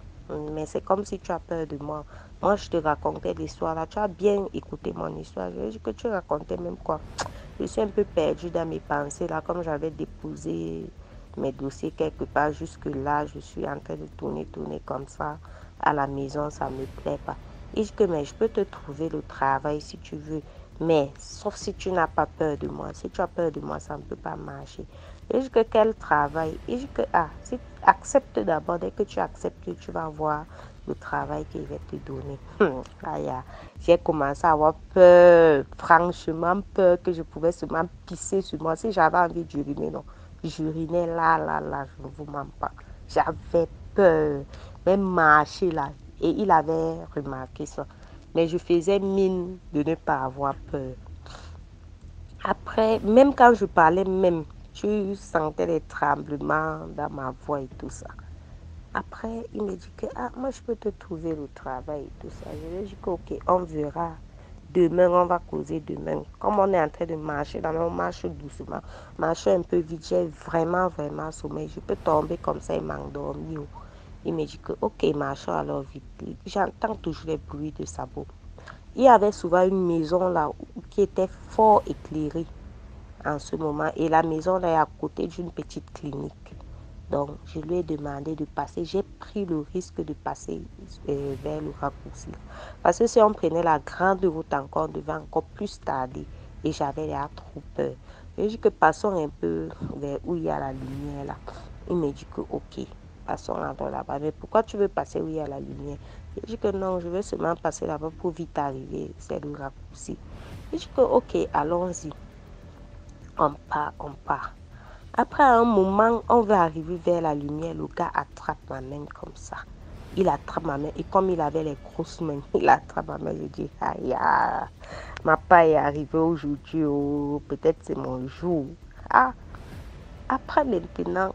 Mais c'est comme si tu as peur de moi. Moi, je te racontais l'histoire là. Tu as bien écouté mon histoire. Je dis que tu racontais même quoi. Je suis un peu perdue dans mes pensées là. Comme j'avais déposé mes dossiers quelque part. Jusque là, je suis en train de tourner comme ça. À la maison, ça ne me plaît pas. Il dit que mais je peux te trouver le travail si tu veux. Mais sauf si tu n'as pas peur de moi. Si tu as peur de moi, ça ne peut pas marcher. Il dit que quel travail? Il dit que si tu acceptes d'abord, dès que tu acceptes, tu vas voir le travail qu'il va te donner. J'ai commencé à avoir peur, franchement peur que je pouvais seulement pisser sur moi. Si j'avais envie d'uriner, non. J'urinais là, je ne vous mens pas. J'avais peur. Même marcher là. Et il avait remarqué ça. Mais je faisais mine de ne pas avoir peur. Après, même quand je parlais, même, tu sentais les tremblements dans ma voix et tout ça. Après, il me dit que moi, je peux te trouver le travail et tout ça. Je lui ai dit que, ok, on verra. Demain, on va causer demain. Comme on est en train de marcher, on marche doucement. Marche un peu vite, j'ai vraiment sommeil. Je peux tomber comme ça et m'endormir. Il me dit que, ok, marchons alors vite. J'entends toujours les bruits de sabots. Il y avait souvent une maison là qui était fort éclairée en ce moment. Et la maison là est à côté d'une petite clinique. Donc, je lui ai demandé de passer. J'ai pris le risque de passer vers le raccourci. Parce que si on prenait la grande route encore devant, encore plus tarder. Et j'avais l'air trop peur. Je lui ai dit que passons un peu vers où il y a la lumière là. Il me dit que ok, passons là-bas. Mais pourquoi tu veux passer où il y a la lumière? Je lui ai dit que non, je veux seulement passer là-bas pour vite arriver. C'est le raccourci. Je lui ai dit que ok, allons-y. On part. Après un moment, on va arriver vers la lumière. Le gars attrape ma main comme ça. Il attrape ma main. Et comme il avait les grosses mains, il attrape ma main. Je dis, aïe, ma part est arrivée aujourd'hui. Oh, peut-être c'est mon jour. Après maintenant,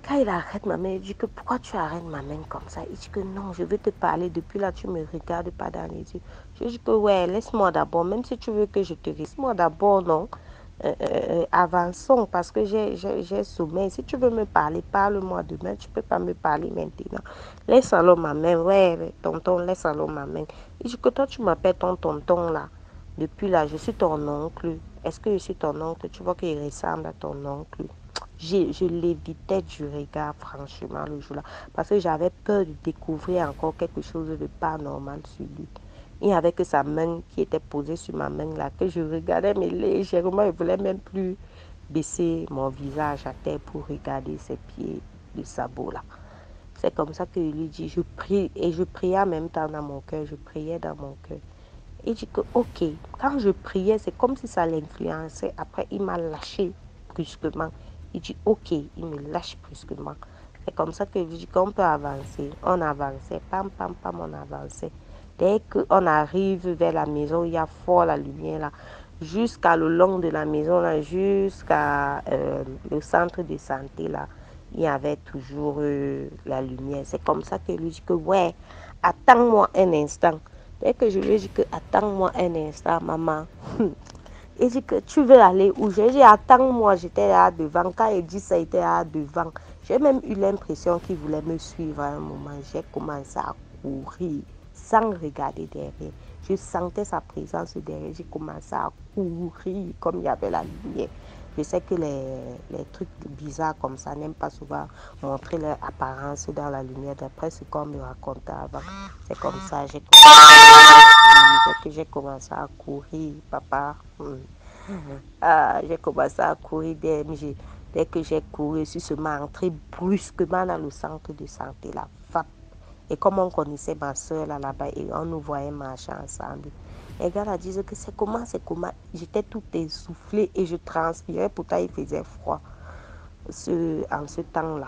quand il arrête ma main, il dit que pourquoi tu arrêtes ma main comme ça? Il dit que non, je veux te parler. Depuis là, tu me regardes pas dans les yeux. Je dis que ouais, laisse-moi d'abord. Même si tu veux que je te laisse-moi d'abord, non. Avançons parce que j'ai sommeil. Si tu veux me parler, parle-moi demain. Tu peux pas me parler maintenant. Laisse alors ma main. Ouais, tonton, laisse alors ma main. Il dit que toi, tu m'appelles ton tonton là. Depuis là, je suis ton oncle. Est-ce que je suis ton oncle? Tu vois qu'il ressemble à ton oncle. Je l'évitais du regard, franchement, le jour-là. Parce que j'avais peur de découvrir encore quelque chose de pas normal sur lui. Il n'y avait que sa main qui était posée sur ma main là, que je regardais, mais légèrement, je ne voulais même plus baisser mon visage à terre pour regarder ses pieds de sabot là. C'est comme ça que je lui dis, je prie, et je priais en même temps dans mon cœur, je priais dans mon cœur. Il dit que, ok, quand je priais, c'est comme si ça l'influençait. Après, il m'a lâché brusquement. Il dit, ok, il me lâche brusquement. C'est comme ça que je dis qu'on peut avancer. On avançait, pam, on avançait. Dès qu'on arrive vers la maison, il y a fort la lumière là, jusqu'à le long de la maison là, jusqu'à le centre de santé là, il y avait toujours la lumière. C'est comme ça que je lui dis que ouais, attends-moi un instant. Dès que je lui ai dit que attends-moi un instant, maman. Il dit que tu veux aller où? J'ai dit attends-moi, j'étais là devant. Quand il dit ça, il était là devant. J'ai même eu l'impression qu'il voulait me suivre à un moment. J'ai commencé à courir sans regarder derrière. Je sentais sa présence derrière. J'ai commencé à courir comme il y avait la lumière. Je sais que les trucs bizarres comme ça n'aiment pas souvent montrer leur apparence dans la lumière. D'après ce qu'on me racontait avant. C'est comme ça que j'ai commencé à courir, papa. J'ai commencé à courir DMG. Dès que j'ai couru, je suis seulement entrée brusquement dans le centre de santé là. Et comme on connaissait ma soeur là-bas et on nous voyait marcher ensemble, les gars là disaient que c'est comment. J'étais tout essoufflée et je transpirais, pourtant il faisait froid en ce temps-là.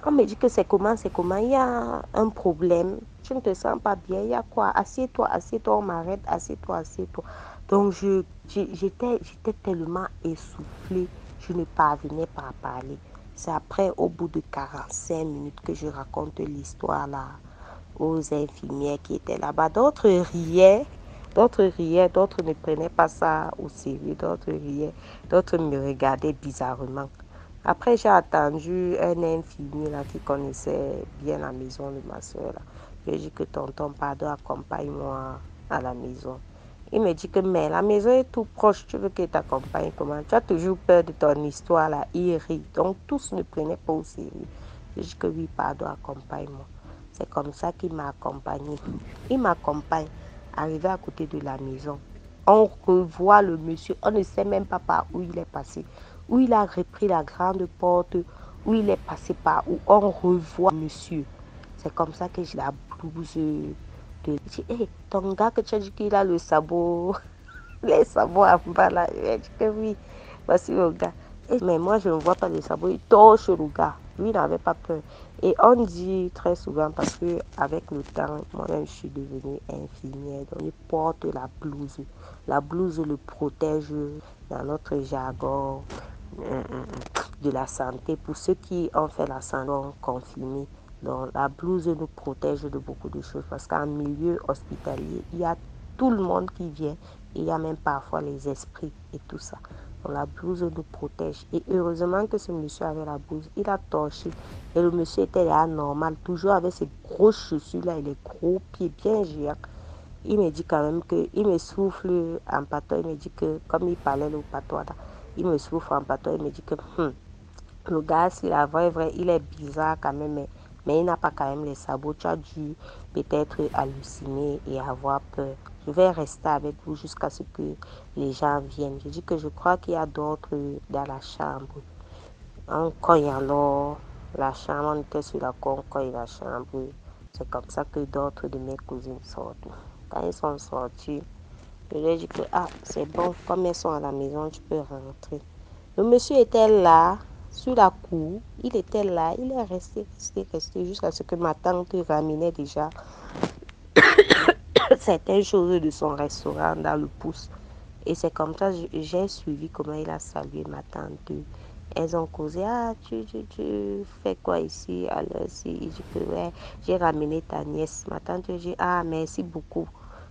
On me dit que c'est comment, il y a un problème, tu ne te sens pas bien, il y a quoi? Assieds-toi, on m'arrête, assieds-toi. Donc j'étais tellement essoufflée, je ne parvenais pas à parler. C'est après, au bout de 45 minutes, que je raconte l'histoire là aux infirmières qui étaient là-bas. D'autres riaient, d'autres ne prenaient pas ça au sérieux, d'autres riaient, d'autres me regardaient bizarrement. Après, j'ai attendu un infirmier là, qui connaissait bien la maison de ma soeur. Je lui ai dit que tonton, pardon, accompagne-moi à la maison. Il me dit que mais la maison est tout proche, tu veux qu'il t'accompagne comment? Tu as toujours peur de ton histoire là, il rit. Donc tous ne prenaient pas au sérieux. Je dis que oui, pardon, accompagne-moi. C'est comme ça qu'il m'a accompagné. Il m'accompagne, arrivé à côté de la maison. On revoit le monsieur, on ne sait même pas par où il est passé. Où il a repris la grande porte, où il est passé par où on revoit monsieur. C'est comme ça que j'ai la blouse de... Je dis, hey, ton gars que tu as dit qu'il a le sabot, les sabots en bas là. Il dit que oui, voici le gars. Mais moi, je ne vois pas les sabots. Il torche le gars. Lui, il n'avait pas peur. Et on dit très souvent, parce que avec le temps, moi-même, je suis devenue infirmière. Donc, il porte la blouse. La blouse le protège dans notre jargon de la santé. Pour ceux qui ont fait la santé confirmée. Donc, la blouse nous protège de beaucoup de choses. Parce qu'en milieu hospitalier, il y a tout le monde qui vient. Et il y a même parfois les esprits et tout ça. Donc, la blouse nous protège. Et heureusement que ce monsieur avait la blouse. Il a torché. Et le monsieur était là normal. Toujours avec ses grosses chaussures-là et les gros pieds bien géants. Il me dit quand même que, il me souffle en patois. Il me dit que, comme il parlait le patois là, il me souffle en patois. Il me dit que, le gars, s'il a vrai, il est bizarre quand même, mais il n'a pas quand même les sabots. Tu as dû peut-être halluciner et avoir peur. Je vais rester avec vous jusqu'à ce que les gens viennent. Je dis que je crois qu'il y a d'autres dans la chambre. On cogne alors la chambre, on était sur la cour, on cogne la chambre. C'est comme ça que d'autres de mes cousines sortent. Quand ils sont sortis, je leur ai dit que c'est bon, comme elles sont à la maison, tu peux rentrer. Le monsieur était là, sur la cour, il était là, il est resté jusqu'à ce que ma tante ramenait déjà certaines choses de son restaurant dans le pouce. Et c'est comme ça que j'ai suivi comment il a salué ma tante. Elles ont causé, tu fais quoi ici? Alors, si, il dit que ouais, j'ai ramené ta nièce. Ma tante dit, merci beaucoup.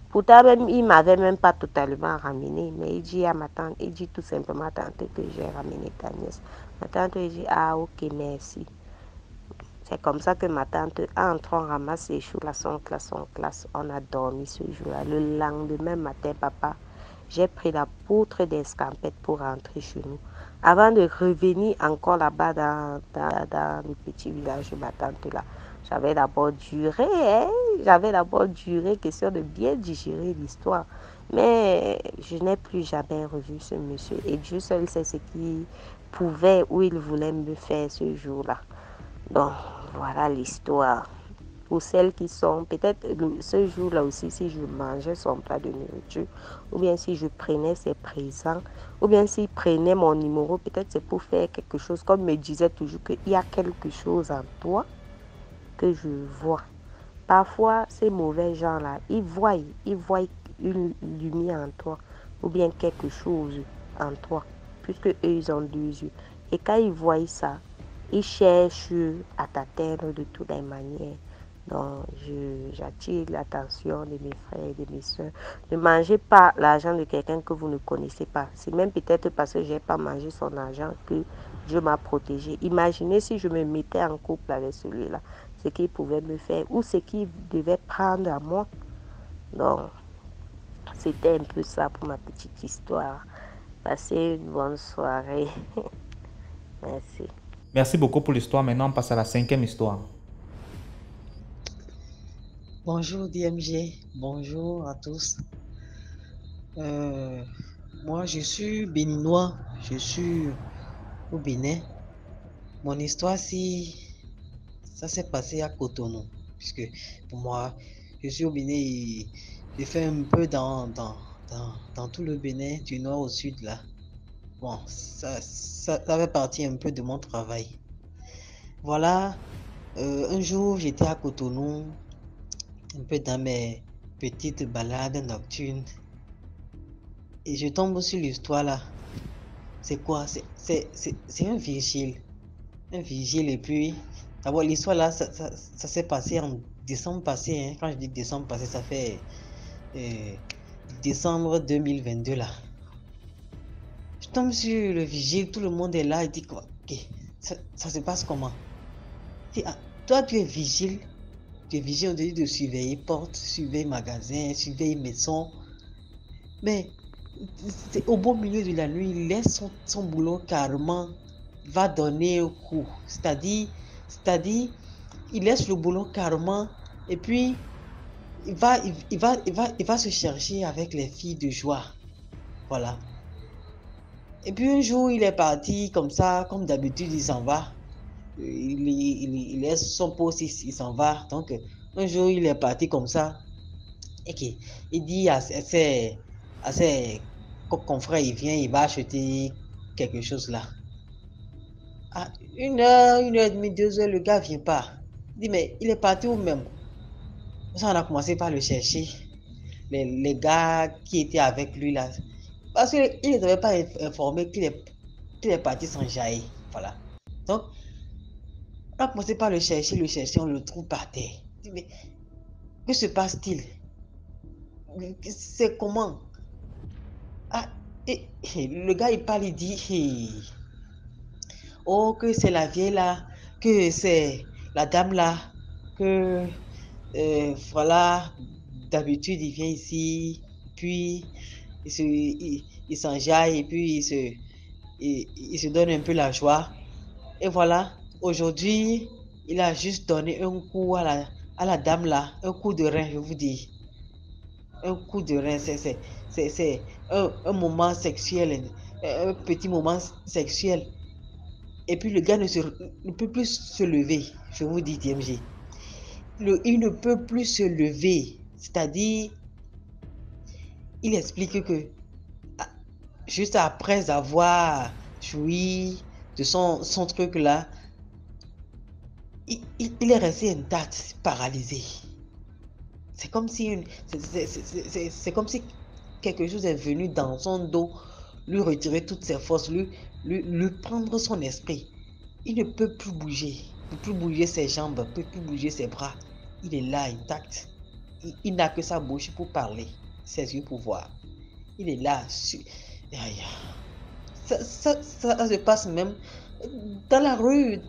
Pourtant, même, il ne m'avait même pas totalement ramené, mais il dit à ma tante, il dit tout simplement à tante que j'ai ramené ta nièce. Ma tante dit, ok, merci. C'est comme ça que ma tante, en entrant, ramasse les choux, son classe. On a dormi ce jour-là. Le lendemain matin, papa, j'ai pris la poutre d'escampette pour rentrer chez nous. Avant de revenir encore là-bas dans le petit village de ma tante là, j'avais d'abord duré, question de bien digérer l'histoire. Mais je n'ai plus jamais revu ce monsieur. Et Dieu seul sait ce qu'il pouvait ou il voulait me faire ce jour-là. Donc, voilà l'histoire. Pour celles qui sont, peut-être ce jour-là aussi, si je mangeais son plat de nourriture, ou bien si je prenais ses présents, ou bien s'il prenait mon numéro, peut-être c'est pour faire quelque chose, comme me disait toujours qu'il y a quelque chose en toi que je vois. Parfois, ces mauvais gens-là, ils voient une lumière en toi, ou bien quelque chose en toi, puisque eux, ils ont deux yeux. Et quand ils voient ça, ils cherchent à t'atteindre de toutes les manières. Donc, j'attire l'attention de mes frères et de mes soeurs. Ne mangez pas l'argent de quelqu'un que vous ne connaissez pas. C'est même peut-être parce que je n'ai pas mangé son argent que Dieu m'a protégé. Imaginez si je me mettais en couple avec celui-là, ce qu'il pouvait me faire ou ce qu'il devait prendre à moi. Donc, c'était un peu ça pour ma petite histoire. Passez une bonne soirée. Merci. Merci beaucoup pour l'histoire. Maintenant, on passe à la cinquième histoire. Bonjour DMG, bonjour à tous. Moi, je suis béninois, je suis au Bénin. Mon histoire, ça s'est passé à Cotonou, puisque pour moi, je suis au Bénin et j'ai fait un peu dans tout le Bénin, du nord au sud là. Bon, ça fait partie un peu de mon travail. Voilà, un jour, j'étais à Cotonou, un peu dans mes petites balades nocturnes. Et je tombe sur l'histoire là. C'est quoi? C'est un vigile. Un vigile. Et puis, d'abord, l'histoire là, ça s'est passé en décembre passé. Hein. Quand je dis décembre passé, ça fait décembre 2022 là. Je tombe sur le vigile, tout le monde est là. Il dit quoi? Okay, ça se passe comment? Il dit, toi, tu es vigile. Tu es vigile, on te dit de surveiller porte, surveiller magasin, surveiller maison. Mais au beau milieu de la nuit, il laisse son boulot carrément, va donner au coup. C'est-à-dire, il laisse le boulot carrément et puis il va se chercher avec les filles de joie. Voilà. Et puis un jour, il est parti comme ça, comme d'habitude, il s'en va. Il laisse son poste, il s'en va. Donc, un jour, il est parti comme ça. Et il dit à ses confrères, il vient, il va acheter quelque chose là. À 1 heure et demie, 2 heures, le gars vient pas. Il dit, mais il est parti où même? Ça, on a commencé par le chercher. Les gars qui étaient avec lui là. Parce qu'il ne les avait pas informés qu'il est parti sans jaillir. Voilà. Donc, on a commencé par le chercher, on le trouve par terre. Il dit, mais que se passe-t-il? C'est comment? Ah, et le gars il parle, il dit, oh, que c'est la vieille là, que c'est la dame là, que voilà, d'habitude il vient ici, puis il s'enjaille et puis il se donne un peu la joie. Et voilà, aujourd'hui, il a juste donné un coup à la dame là, un coup de rein, je vous dis. Un coup de rein, c'est un moment sexuel, un petit moment sexuel. Et puis le gars ne peut plus se lever, je vous dis, DMG. Il ne peut plus se lever. C'est-à-dire, il explique que juste après avoir joui de son truc là, il est resté intact, paralysé. C'est comme si c'est comme si quelque chose est venu dans son dos, lui retirer toutes ses forces, lui prendre son esprit. Il ne peut plus bouger, ne peut plus bouger ses jambes, ne peut plus bouger ses bras. Il est là, intact. Il n'a que sa bouche pour parler, ses yeux pour voir. Il est là. Ça se passe même dans la rue,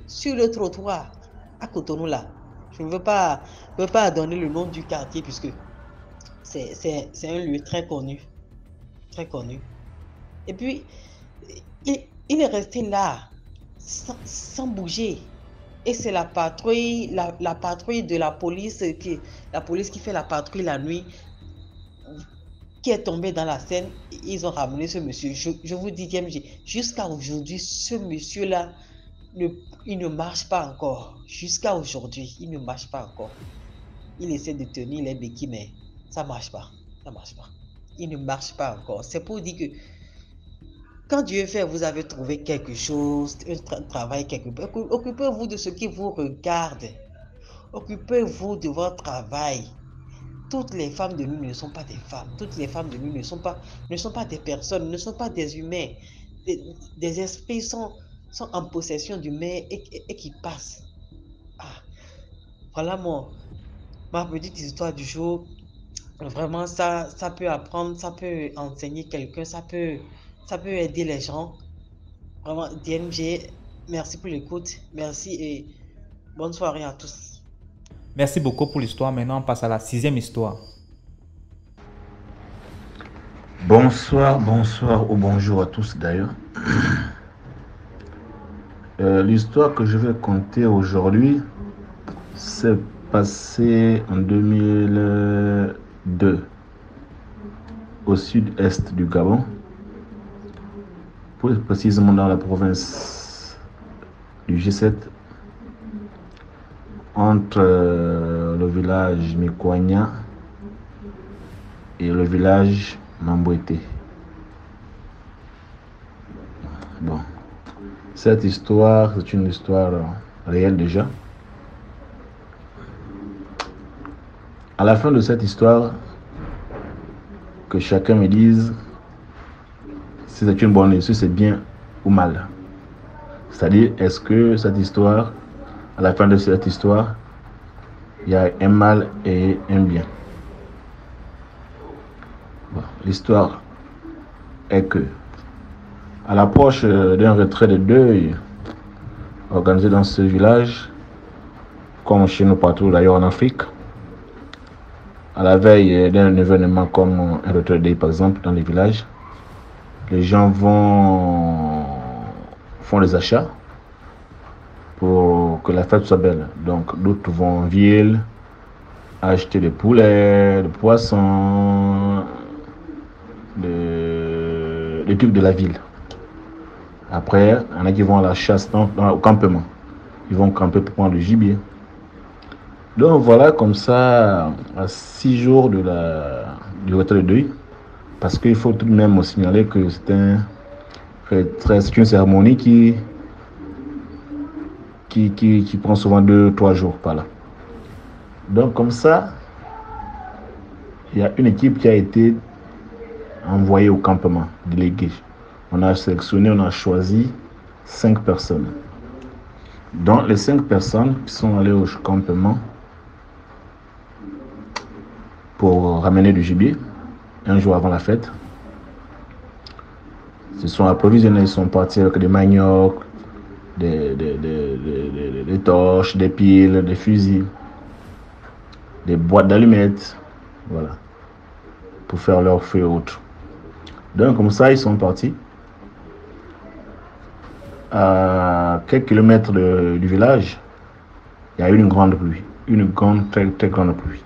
sur le trottoir, à Cotonou là. Je ne veux pas donner le nom du quartier puisque c'est un lieu très connu. Très connu. Et puis, il est resté là, sans bouger. Et c'est la patrouille, la patrouille de la police qui fait la patrouille la nuit, qui est tombée dans la Seine. Ils ont ramené ce monsieur. Je vous dis, jusqu'à aujourd'hui, ce monsieur-là, il ne marche pas encore. Jusqu'à aujourd'hui, il ne marche pas encore. Il essaie de tenir les béquilles, mais ça ne marche pas. Ça marche pas. Il ne marche pas encore. C'est pour dire que quand Dieu fait, vous avez trouvé quelque chose, un travail quelque part. Occupez-vous de ce qui vous regarde. Occupez-vous de votre travail. Toutes les femmes de nous ne sont pas des femmes. Toutes les femmes de nous ne sont pas des personnes, ne sont pas des humains. Des esprits sont en possession d'humains et qui passent. Ah, voilà ma petite histoire du jour. Vraiment, ça peut apprendre, ça peut enseigner quelqu'un, ça peut aider les gens. Vraiment, DMG, merci pour l'écoute. Merci et bonne soirée à tous. Merci beaucoup pour l'histoire. Maintenant, on passe à la 6e histoire. Bonsoir ou bonjour à tous d'ailleurs. L'histoire que je vais conter aujourd'hui s'est passée en 2002 au sud-est du Gabon, plus précisément dans la province du G7, entre le village Mikwanya et le village Mambouété. Bon, cette histoire, c'est une histoire réelle déjà. À la fin de cette histoire, que chacun me dise si c'est une bonne histoire, si c'est bien ou mal. C'est-à-dire, est-ce que cette histoire, à la fin de cette histoire, il y a un mal et un bien. Bon, l'histoire est que, à l'approche d'un retrait de deuil organisé dans ce village, comme chez nous partout d'ailleurs en Afrique, à la veille d'un événement comme un retrait de deuil par exemple dans les villages, les gens font des achats pour que la fête soit belle. Donc d'autres vont en ville acheter des poulets, des poissons, des trucs de la ville. Après, il y en a qui vont à la chasse au campement. Ils vont camper pour prendre le gibier. Donc voilà, comme ça, à 6 jours du retrait de deuil, parce qu'il faut tout de même signaler que c'est une cérémonie qui qui prend souvent 2-3 jours par là. Donc comme ça, il y a une équipe qui a été envoyée au campement, déléguée. On a sélectionné, on a choisi 5 personnes. Donc les 5 personnes qui sont allées au campement pour ramener du gibier un jour avant la fête, se sont approvisionnés, ils sont partis avec des maniocs, des torches, des piles, des fusils, des boîtes d'allumettes, voilà, pour faire leur feu et autres. Donc comme ça, ils sont partis. À quelques kilomètres du village, il y a eu une grande pluie, très très grande pluie.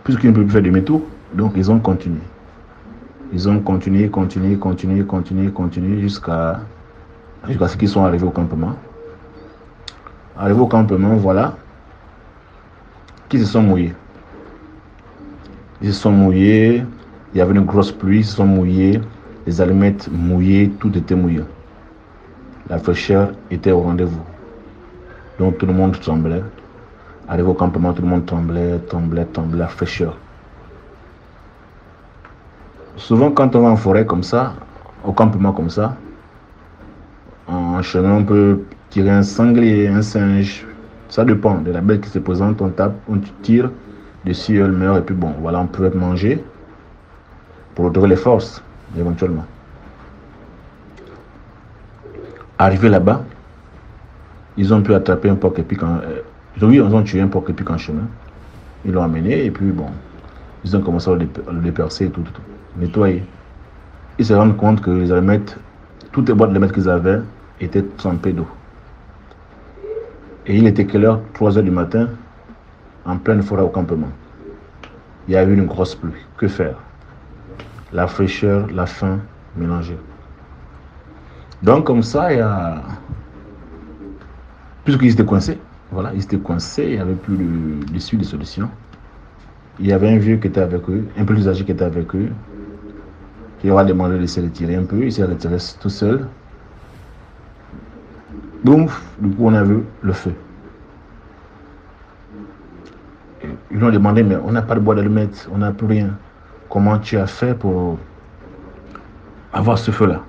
Puisqu'ils ne peuvent plus faire demi-tour, donc ils ont continué. Ils ont continué jusqu'à ce qu'ils soient arrivés au campement. Arrivés au campement, voilà, qu'ils se sont mouillés. Ils se sont mouillés, il y avait une grosse pluie, ils se sont mouillés, les allumettes mouillées, tout était mouillé. La fraîcheur était au rendez-vous. Donc tout le monde tremblait. Arrivé au campement, tout le monde tremblait, la fraîcheur. Souvent, quand on va en forêt comme ça, au campement comme ça, en chemin, on peut tirer un sanglier, un singe. Ça dépend de la bête qui se présente. On tape, on tire dessus, elle meurt, et puis bon, voilà, on peut être mangé pour retrouver les forces, éventuellement. Arrivé là-bas, ils ont pu attraper un porc-épic. Ils ont tué un porc-épic en chemin. Ils l'ont amené et puis bon, ils ont commencé à le dépercer et tout, nettoyer. Ils se rendent compte que les allumettes, toutes les boîtes d'allumettes qu'ils avaient étaient trempées d'eau. Et il était quelle heure? 3 heures du matin, en pleine forêt au campement. Il y a eu une grosse pluie. Que faire? La fraîcheur, la faim mélangées. Donc comme ça, puisqu'ils étaient coincés, voilà, ils étaient coincés, il n'y avait plus d'issue, de solution. Il y avait un vieux qui était avec eux, un peu plus âgé qui était avec eux, qui leur a demandé de se retirer un peu, il s'est retiré tout seul. Boum, du coup on a vu le feu. Et ils lui ont demandé, mais on n'a pas de bois d'allumettes, on n'a plus rien. Comment tu as fait pour avoir ce feu-là?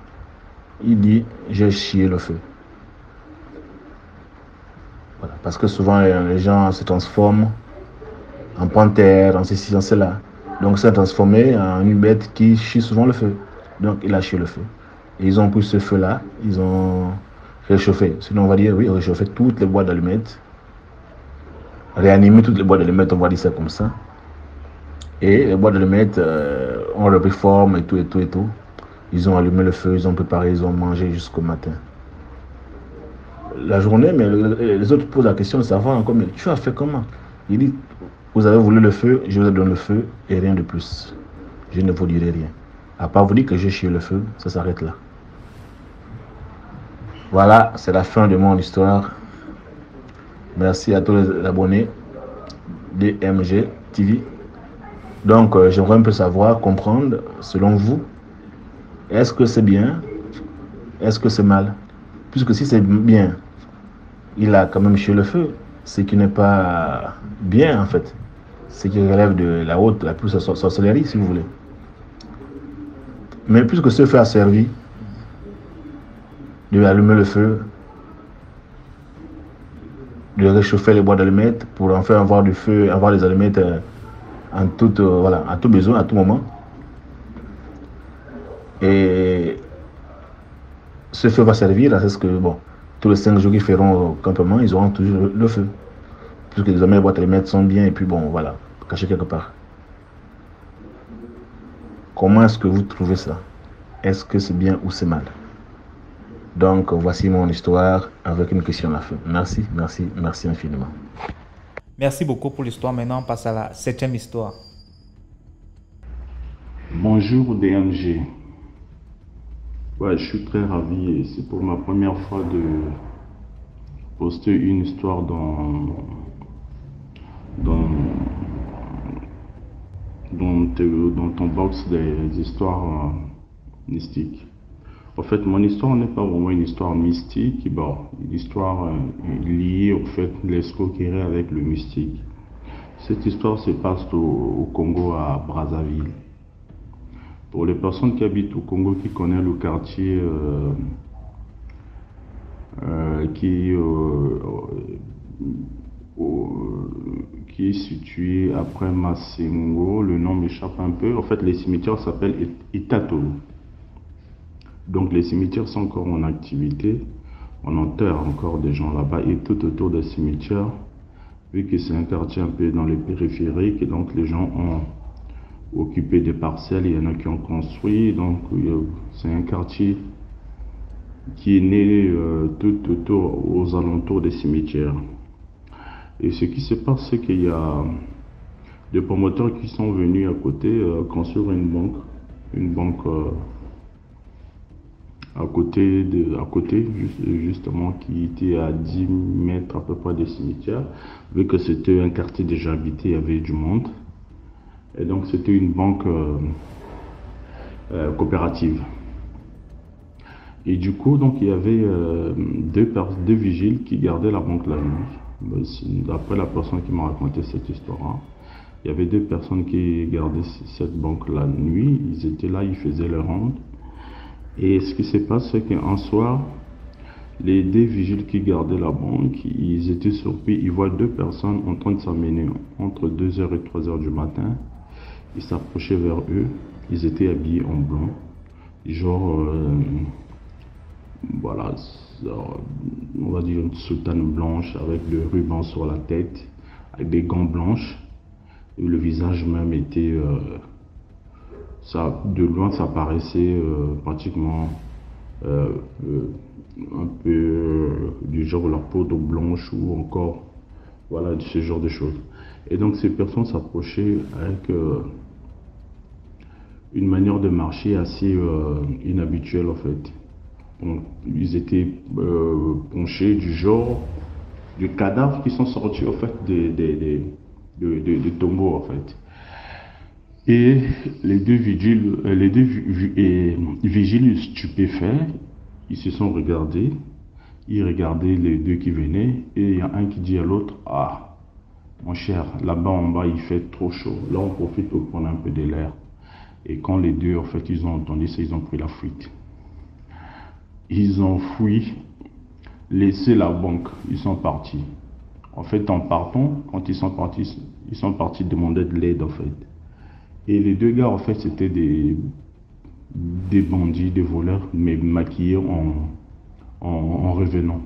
Il dit, j'ai scié le feu. Voilà, parce que souvent les gens se transforment en panthère, en ceci, en cela. Donc c'est transformé en une bête qui chie souvent le feu. Donc il a scié le feu. Et ils ont pris ce feu-là, ils ont réchauffé. Sinon on va dire, oui, réchauffé toutes les boîtes d'allumettes. Réanimer toutes les boîtes d'allumettes, on va dire ça comme ça. Et les boîtes d'allumettes ont repris forme et tout. Ils ont allumé le feu, ils ont préparé, ils ont mangé jusqu'au matin. La journée, mais les autres posent la question de savoir encore, mais tu as fait comment? Il dit, vous avez voulu le feu, je vous ai donné le feu et rien de plus. Je ne vous dirai rien. À part vous dire que j'ai chié le feu, ça s'arrête là. Voilà, c'est la fin de mon histoire. Merci à tous les abonnés DMG TV. Donc, j'aimerais un peu savoir, comprendre, selon vous, est-ce que c'est bien? Est-ce que c'est mal? Puisque si c'est bien, il a quand même chié le feu, ce qui n'est pas bien en fait. Ce qui relève de la plus sorcellerie, si vous voulez. Mais puisque ce feu a servi de allumer le feu, de réchauffer les bois d'allumettes pour enfin avoir du feu, avoir les allumettes en tout besoin, à tout moment. Et ce feu va servir à ce que, bon, tous les 5 jours qu'ils feront au campement, ils auront toujours le feu. Puisque désormais les boîtes d'allumettes sont bien et puis bon, voilà, cachées quelque part. Comment est-ce que vous trouvez ça? Est-ce que c'est bien ou c'est mal? Donc, voici mon histoire avec une question à la fin. Merci infiniment. Merci beaucoup pour l'histoire. Maintenant, on passe à la 7e histoire. Bonjour DMG. Ouais, je suis très ravi et c'est pour ma première fois de poster une histoire dans ton box des histoires mystiques. En fait, mon histoire n'est pas vraiment une histoire mystique, bon, une histoire liée au fait de l'escroquerie avec le mystique. Cette histoire se passe au Congo, à Brazzaville. Pour les personnes qui habitent au Congo, qui connaissent le quartier qui est situé après Massengo, le nom m'échappe un peu. En fait, les cimetières s'appellent Itatolo. Donc les cimetières sont encore en activité. On enterre encore des gens là-bas et tout autour des cimetières, vu que c'est un quartier un peu dans les périphériques, et donc les gens ont occupé des parcelles, il y en a qui ont construit, donc c'est un quartier qui est né tout autour, aux alentours des cimetières. Et ce qui se passe, c'est qu'il y a des promoteurs qui sont venus à côté construire une banque à côté justement, qui était à 10 mètres à peu près des cimetières, vu que c'était un quartier déjà habité, il y avait du monde. Et donc c'était une banque coopérative. Et du coup, donc il y avait deux vigiles qui gardaient la banque la nuit. D'après la personne qui m'a raconté cette histoire, il y avait deux personnes qui gardaient cette banque la nuit. Ils étaient là, ils faisaient leur ronde. Et ce qui se passe, c'est qu'un soir, les deux vigiles qui gardaient la banque, ils étaient surpris. Ils voient deux personnes en train de s'amener entre 2h et 3h du matin. Ils s'approchaient vers eux. Ils étaient habillés en blanc. Genre, voilà, on va dire une soutane blanche avec le ruban sur la tête, avec des gants blanches. Et le visage même était... ça, de loin, ça paraissait pratiquement un peu du genre leur peau blanche ou encore, voilà, ce genre de choses. Et donc ces personnes s'approchaient avec une manière de marcher assez inhabituelle en fait. Donc, ils étaient penchés du genre de cadavres qui sont sortis en fait des tombeaux en fait. Et les deux vigiles stupéfaits, ils se sont regardés, ils regardaient les deux qui venaient, et il y a un qui dit à l'autre, ah, mon cher, là-bas en bas il fait trop chaud, là on profite pour prendre un peu de l'air. Et quand les deux, en fait, ils ont entendu ça, ils ont pris la fuite. Ils ont fui, laissé la banque, ils sont partis. En fait, en partant, quand ils sont partis demander de l'aide, en fait. Et les deux gars, en fait, c'était des bandits, des voleurs, mais maquillés en revenant.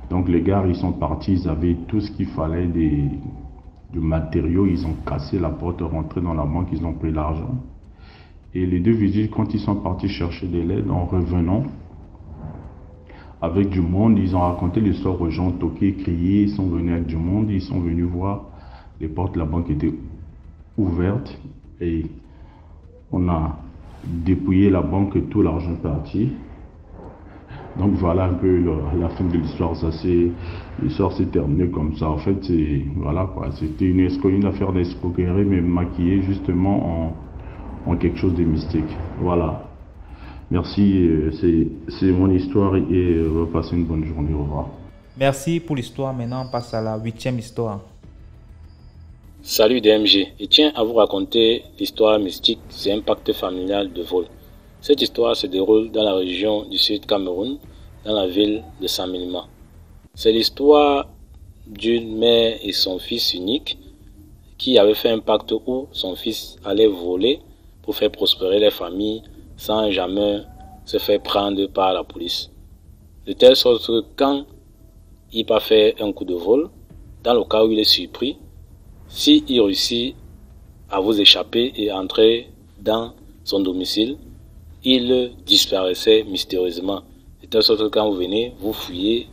Donc les gars, ils sont partis, ils avaient tout ce qu'il fallait de matériaux, ils ont cassé la porte, rentré dans la banque, ils ont pris l'argent. Et les deux vigiles, quand ils sont partis chercher de l'aide, en revenant, avec du monde, ils ont raconté l'histoire aux gens, toqué, crié, ils sont venus avec du monde, ils sont venus voir, les portes de la banque étaient ouvertes, et on a dépouillé la banque et tout l'argent est parti. Donc voilà un peu la fin de l'histoire. L'histoire s'est terminée comme ça. En fait, voilà quoi. C'était une affaire d'escroquerie, mais maquillée justement en quelque chose de mystique. Voilà. Merci. C'est mon histoire et passez une bonne journée. Au revoir. Merci pour l'histoire. Maintenant, on passe à la 8e histoire. Salut DMG, et tiens à vous raconter l'histoire mystique et impact familial de vol. Cette histoire se déroule dans la région du Sud Cameroun, dans la ville de Samilima. C'est l'histoire d'une mère et son fils unique qui avaient fait un pacte où son fils allait voler pour faire prospérer les familles sans jamais se faire prendre par la police. De telle sorte que quand il va faire un coup de vol, dans le cas où il est surpris, s'il réussit à vous échapper et entrer dans son domicile, il disparaissait mystérieusement. De telle sorte que quand vous venez, vous fouillez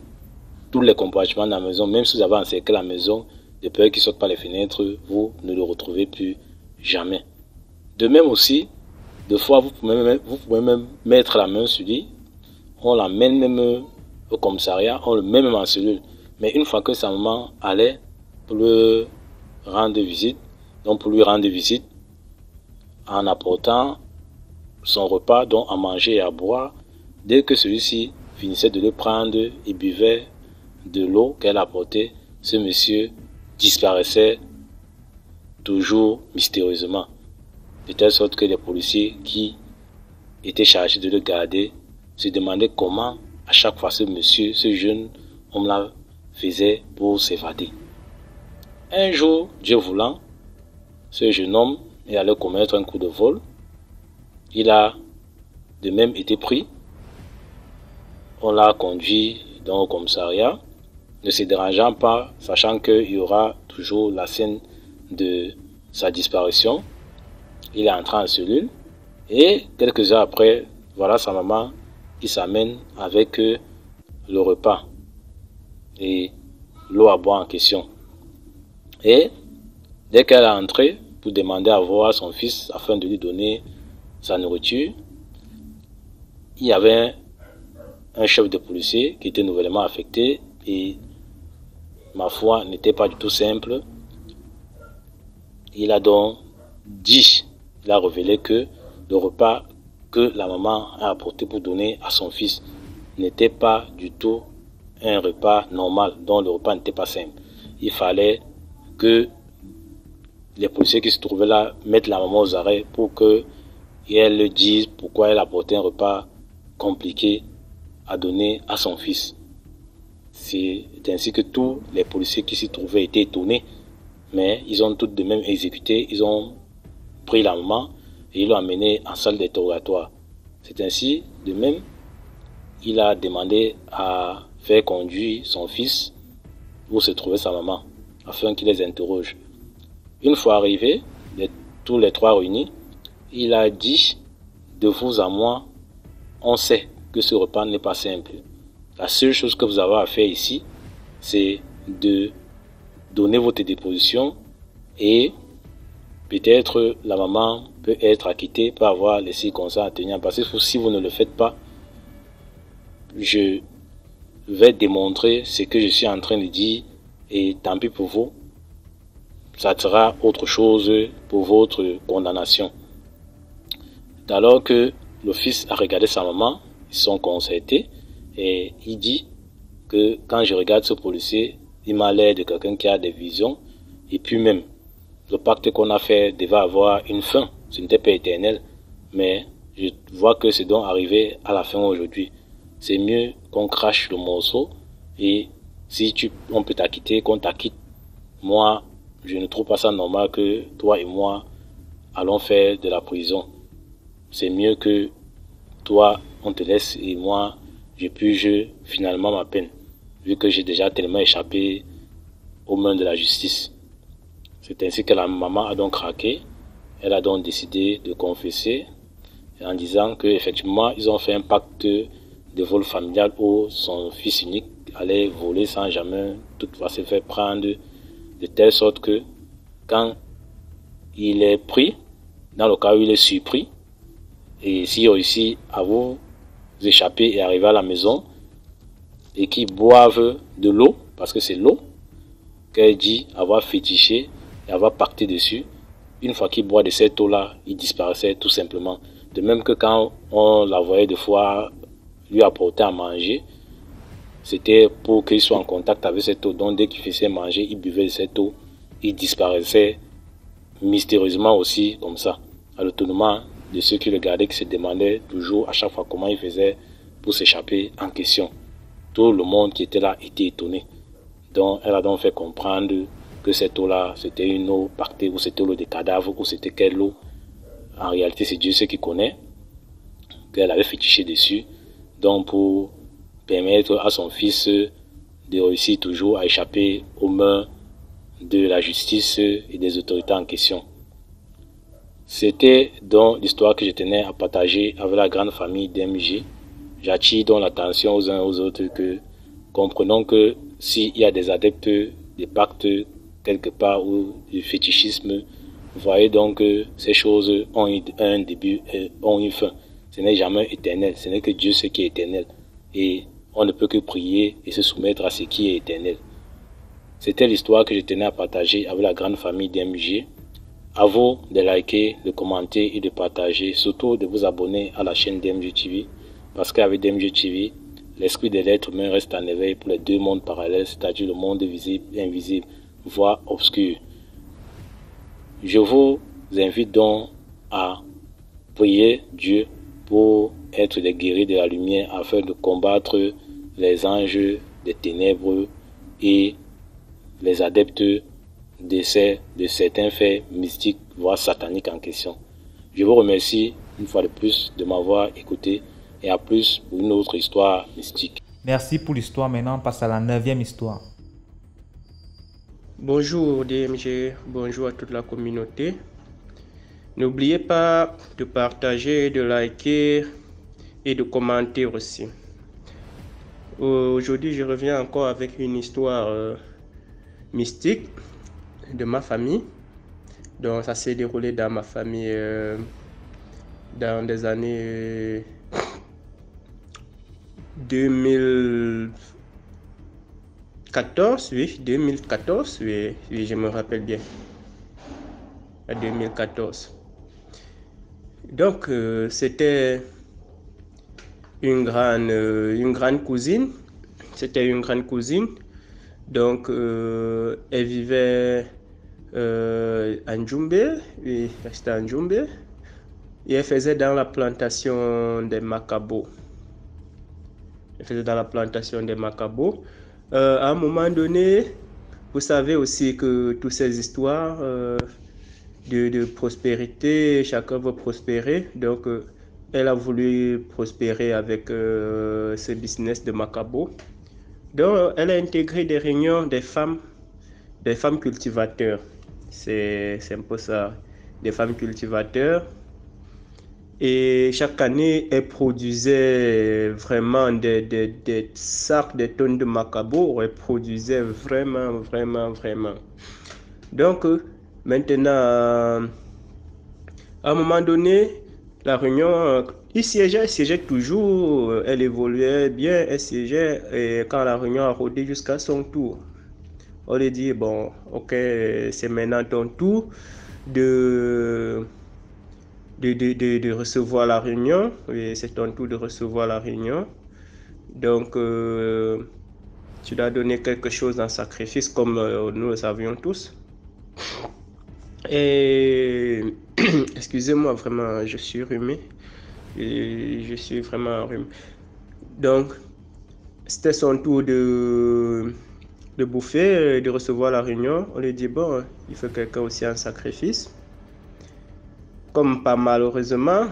tous les compartiments de la maison, même si vous avez encerclé la maison, de peur qu'il saute par les fenêtres, vous ne le retrouvez plus jamais. De même aussi, des fois, vous pouvez même mettre la main sur lui, on l'emmène même au commissariat, on le met même en cellule. Mais une fois que sa maman allait pour le rendre visite, donc pour lui rendre visite, en apportant son repas, donc à manger et à boire, Dès que celui-ci finissait de le prendre et buvait de l'eau qu'elle apportait, ce monsieur disparaissait toujours mystérieusement. De telle sorte que les policiers qui étaient chargés de le garder se demandaient comment à chaque fois ce monsieur, ce jeune homme-là faisait pour s'évader. Un jour, Dieu voulant, ce jeune homme est allé commettre un coup de vol. Il a de même été pris. On l'a conduit dans le commissariat, ne se dérangeant pas, sachant qu'il y aura toujours la scène de sa disparition. Il est entré en cellule et quelques heures après, voilà sa maman qui s'amène avec le repas et l'eau à boire en question. Et dès qu'elle est entrée pour demander à voir son fils afin de lui donner sa nourriture, il y avait un chef de policier qui était nouvellement affecté et ma foi n'était pas du tout simple. Il a donc dit, il a révélé que le repas que la maman a apporté pour donner à son fils n'était pas du tout un repas normal, dont le repas n'était pas simple. Il fallait que les policiers qui se trouvaient là mettent la maman aux arrêts pour qu'elle le dise pourquoi elle apportait un repas compliqué à donner à son fils. C'est ainsi que tous les policiers qui s'y trouvaient étaient étonnés, mais ils ont tout de même exécuté, ils ont pris la maman et ils l'ont amenée en salle d'interrogatoire. C'est ainsi, de même, il a demandé à faire conduire son fils où se trouvait sa maman, afin qu'il les interroge. Une fois arrivés, tous les trois réunis, il a dit, de vous à moi, on sait que ce repas n'est pas simple. La seule chose que vous avez à faire ici, c'est de donner votre déposition et peut-être la maman peut être acquittée pour avoir les circonstances à tenir. Parce que si vous ne le faites pas, je vais démontrer ce que je suis en train de dire et tant pis pour vous, ça sera autre chose pour votre condamnation. Alors que le fils a regardé sa maman, ils sont concertés et il dit que quand je regarde ce policier, il m'a l'air de quelqu'un qui a des visions et puis même le pacte qu'on a fait devait avoir une fin, ce n'était pas éternel, mais je vois que c'est donc arrivé à la fin aujourd'hui. C'est mieux qu'on crache le morceau et si on peut t'acquitter, qu'on t'acquitte. Moi, je ne trouve pas ça normal que toi et moi allons faire de la prison. C'est mieux que toi, on te laisse et moi, je purge finalement ma peine, vu que j'ai déjà tellement échappé aux mains de la justice. C'est ainsi que la maman a donc craqué. Elle a donc décidé de confesser en disant qu'effectivement, ils ont fait un pacte de vol familial où son fils unique allait voler sans jamais toutefois se faire prendre, de telle sorte que quand il est pris, dans le cas où il est surpris, et s'il réussit à vous échapper et arriver à la maison, et qu'il boive de l'eau, parce que c'est l'eau qu'elle dit avoir fétiché et avoir pacté dessus, une fois qu'il boit de cette eau-là, il disparaissait tout simplement. De même que quand on la voyait des fois lui apporter à manger, c'était pour qu'il soit en contact avec cette eau. Donc dès qu'il faisait manger, il buvait de cette eau, il disparaissait mystérieusement aussi comme ça, à l'étonnement de ceux qui le gardaient, qui se demandaient toujours à chaque fois comment il faisait pour s'échapper en question. Tout le monde qui était là était étonné. Donc elle a donc fait comprendre que cette eau-là, c'était une eau pactée, ou c'était l'eau des cadavres, ou c'était quelle eau. En réalité, c'est Dieu qui connaît, qu'elle avait fétiché dessus. Donc pour permettre à son fils de réussir toujours à échapper aux mains de la justice et des autorités en question. C'était donc l'histoire que je tenais à partager avec la grande famille d'MG. J'attire donc l'attention aux uns aux autres que comprenons que s'il y a des adeptes des pactes quelque part ou du fétichisme, vous voyez donc que ces choses ont un début et ont une fin. Ce n'est jamais éternel, ce n'est que Dieu ce qui est éternel. Et on ne peut que prier et se soumettre à ce qui est éternel. C'était l'histoire que je tenais à partager avec la grande famille d'MG. À vous de liker, de commenter et de partager, surtout de vous abonner à la chaîne d'MG TV, parce qu'avec DMG TV, l'esprit de l'être humain reste en éveil pour les deux mondes parallèles, c'est-à-dire le monde visible et invisible, voire obscur. Je vous invite donc à prier Dieu pour être des guerriers de la lumière afin de combattre les anges des ténèbres et les adeptes de certains faits mystiques, voire sataniques en question. Je vous remercie une fois de plus de m'avoir écouté et à plus pour une autre histoire mystique. Merci pour l'histoire. Maintenant, on passe à la 9e histoire. Bonjour DMG, bonjour à toute la communauté. N'oubliez pas de partager, de liker et de commenter aussi. Aujourd'hui, je reviens encore avec une histoire mystique de ma famille. Donc, ça s'est déroulé dans ma famille dans des années 2014, oui, 2014, oui, je me rappelle bien. À 2014. Donc, c'était une grande cousine. C'était une grande cousine. Donc, elle vivait à Njumbe. Oui, c'était à Njumbe. Et elle faisait dans la plantation des Macabos. Elle faisait dans la plantation des Macabos. À un moment donné, vous savez aussi que toutes ces histoires de prospérité, chacun veut prospérer. Donc, elle a voulu prospérer avec ce business de Macabo. Donc, elle a intégré des réunions des femmes cultivateurs. C'est un peu ça, des femmes cultivateurs. Et chaque année, elle produisait vraiment des sacs, des tonnes de Macabo. Elle produisait vraiment. Donc, maintenant, à un moment donné, la réunion, il siégeait toujours, elle évoluait bien, elle siégeait, et quand la réunion a rodé jusqu'à son tour, on lui dit, bon, ok, c'est maintenant ton tour de recevoir la réunion, et c'est ton tour de recevoir la réunion, donc tu dois donner quelque chose en sacrifice, comme nous le savions tous. Et excusez-moi, vraiment, je suis rhumé. Je suis vraiment rhumé. Donc, c'était son tour de bouffer, de recevoir la réunion. On lui dit, bon, il faut quelqu'un aussi en sacrifice. Comme pas malheureusement,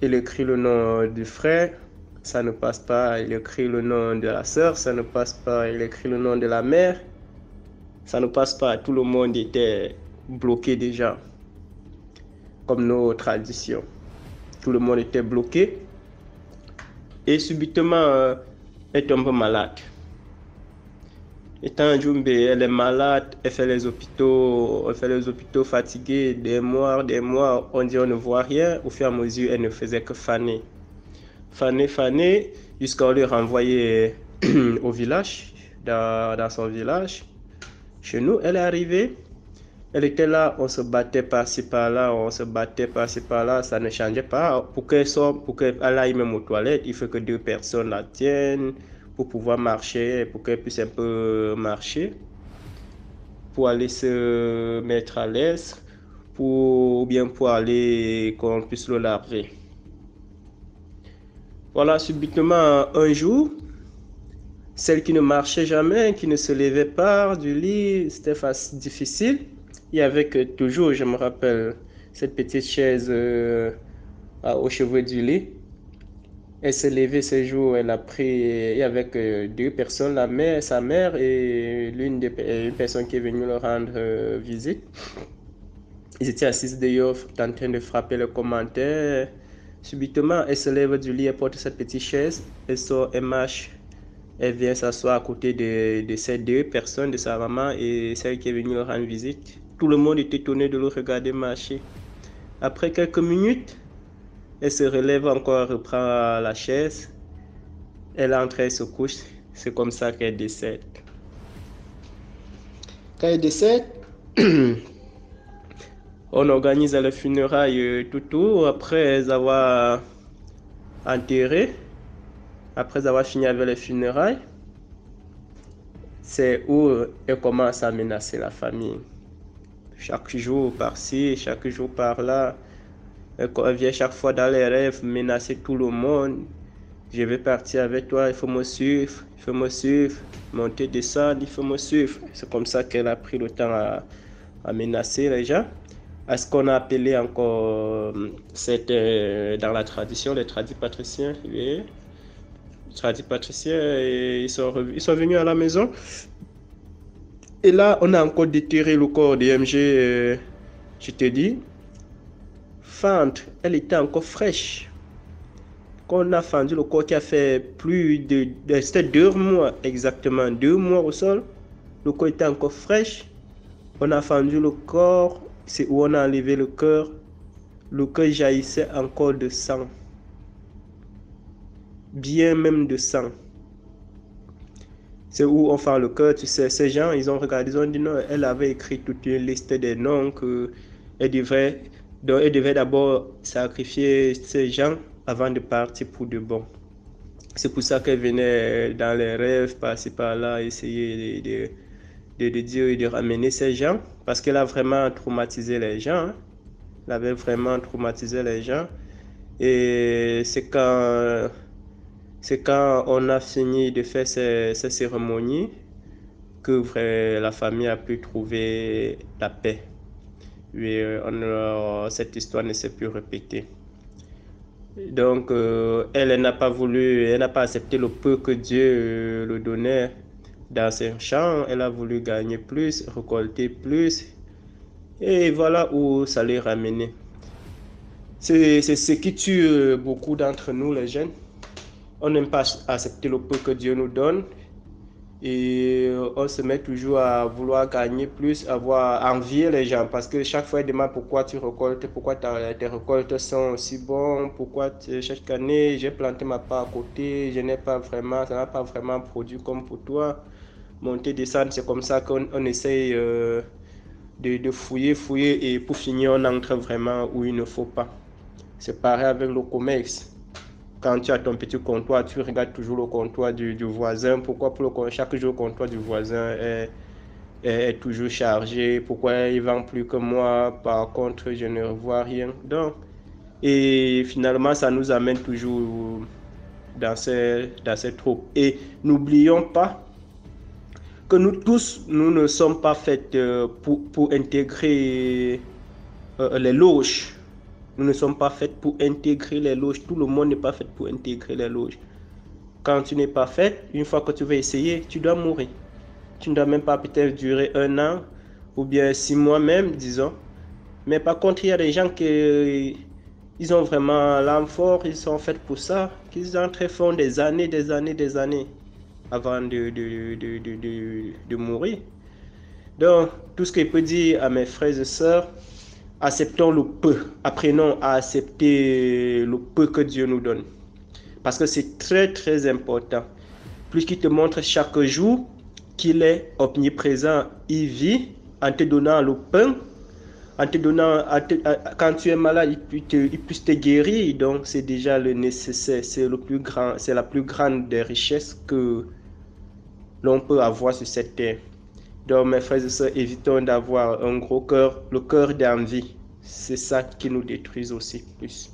il écrit le nom du frère, ça ne passe pas. Il écrit le nom de la sœur, ça ne passe pas. Il écrit le nom de la mère, ça ne passe pas. Tout le monde était bloqué déjà, comme nos traditions. Tout le monde était bloqué. Et subitement, elle tombe malade. Étant Njumbe, elle est malade, elle fait les hôpitaux fatigués, des mois, on dit on ne voit rien. Au fur et à mesure, elle ne faisait que faner, jusqu'à le renvoyer au village, dans son village. Chez nous, elle est arrivée. Elle était là, on se battait par-ci par-là, ça ne changeait pas. Pour qu'elle aille même aux toilettes, il faut que 2 personnes la tiennent pour pouvoir marcher, pour qu'elle puisse un peu marcher, pour aller se mettre à l'aise, ou bien pour aller qu'on puisse le laver. Voilà, subitement, un jour, celle qui ne marchait jamais, qui ne se levait pas du lit, c'était difficile. Il y avait toujours, je me rappelle, cette petite chaise au chevet du lit. Elle s'est levée ce jour, elle a pris, il y avait 2 personnes, sa mère et une personne qui est venue leur rendre visite. Ils étaient assis dehors en train de frapper le commentaire. Subitement, elle se lève du lit, elle porte cette petite chaise, elle sort, elle marche. Elle vient s'asseoir à côté de ces 2 personnes, de sa maman et celle qui est venue leur rendre visite. Tout le monde était étonné de le regarder marcher. Après quelques minutes, elle se relève encore, reprend la chaise. Elle entre, elle se couche. C'est comme ça qu'elle décède. Quand elle décède, on organise le funérailles tout après avoir enterré. après avoir fini avec les funérailles, c'est où elle commence à menacer la famille. Chaque jour par-ci, chaque jour par-là, elle vient chaque fois dans les rêves menacer tout le monde. Je vais partir avec toi, il faut me suivre, monter, descendre, il faut me suivre. C'est comme ça qu'elle a pris le temps à menacer les gens. À ce qu'on a appelé encore, dans la tradition, les tradis patriciens. Les tradis patriciens, ils sont venus à la maison. Et là, on a encore déterré le corps de MG, je te dis. Fendre, elle était encore fraîche. Quand on a fendu le corps qui a fait c'était 2 mois exactement, 2 mois au sol, le corps était encore fraîche. On a fendu le corps, c'est où on a enlevé le cœur jaillissait encore de sang, bien même de sang. C'est où on fait le cœur, tu sais, ces gens, ils ont regardé, ils ont dit non, elle avait écrit toute une liste des noms qu'elle devait d'abord sacrifier ces gens avant de partir pour de bon. C'est pour ça qu'elle venait dans les rêves, par-ci par-là, essayer de dire et de ramener ces gens, parce qu'elle a vraiment traumatisé les gens. Elle avait vraiment traumatisé les gens. Et c'est quand on a fini de faire ces cérémonies que la famille a pu trouver la paix. Et cette histoire ne s'est plus répétée. Donc, elle n'a pas accepté le peu que Dieu lui donnait dans ses champs. Elle a voulu gagner plus, récolter plus. Et voilà où ça l'est ramené. C'est ce qui tue beaucoup d'entre nous, les jeunes. On n'aime pas accepter le peu que Dieu nous donne. Et on se met toujours à vouloir gagner plus, à envier les gens, parce que chaque fois ils demandent pourquoi tu récoltes, pourquoi tes récoltes sont aussi bonnes, pourquoi chaque année j'ai planté ma part à côté, ça n'a pas vraiment produit comme pour toi. Monter, descendre, c'est comme ça qu'on essaye de fouiller et pour finir on entre vraiment où il ne faut pas. C'est pareil avec le commerce. Quand tu as ton petit comptoir, tu regardes toujours le comptoir du voisin. Pourquoi chaque jour le comptoir du voisin est toujours chargé? Pourquoi il ne vend plus que moi? Par contre, je ne vois rien. Donc, et finalement, ça nous amène toujours dans ces troupes. Et n'oublions pas que nous tous, nous ne sommes pas faits pour intégrer les loges. Nous ne sommes pas faits pour intégrer les loges. Tout le monde n'est pas fait pour intégrer les loges. Quand tu n'es pas fait, une fois que tu vas essayer, tu dois mourir. Tu ne dois même pas peut-être durer 1 an ou bien 6 mois même, disons. Mais par contre, il y a des gens qui ils ont vraiment l'âme forte, ils sont faits pour ça, qu'ils font des années avant de mourir. Donc, tout ce que je peux dire à mes frères et sœurs, acceptons le peu, apprenons à accepter le peu que Dieu nous donne. Parce que c'est très très important. Plus qu'il te montre chaque jour qu'il est omniprésent, il vit en te donnant le pain, en te donnant, quand tu es malade, il puisse te guérir. Donc c'est déjà le nécessaire, c'est la plus grande des richesses que l'on peut avoir sur cette terre. Donc mes frères et sœurs, évitons d'avoir un gros cœur, le cœur d'envie. C'est ça qui nous détruit aussi plus.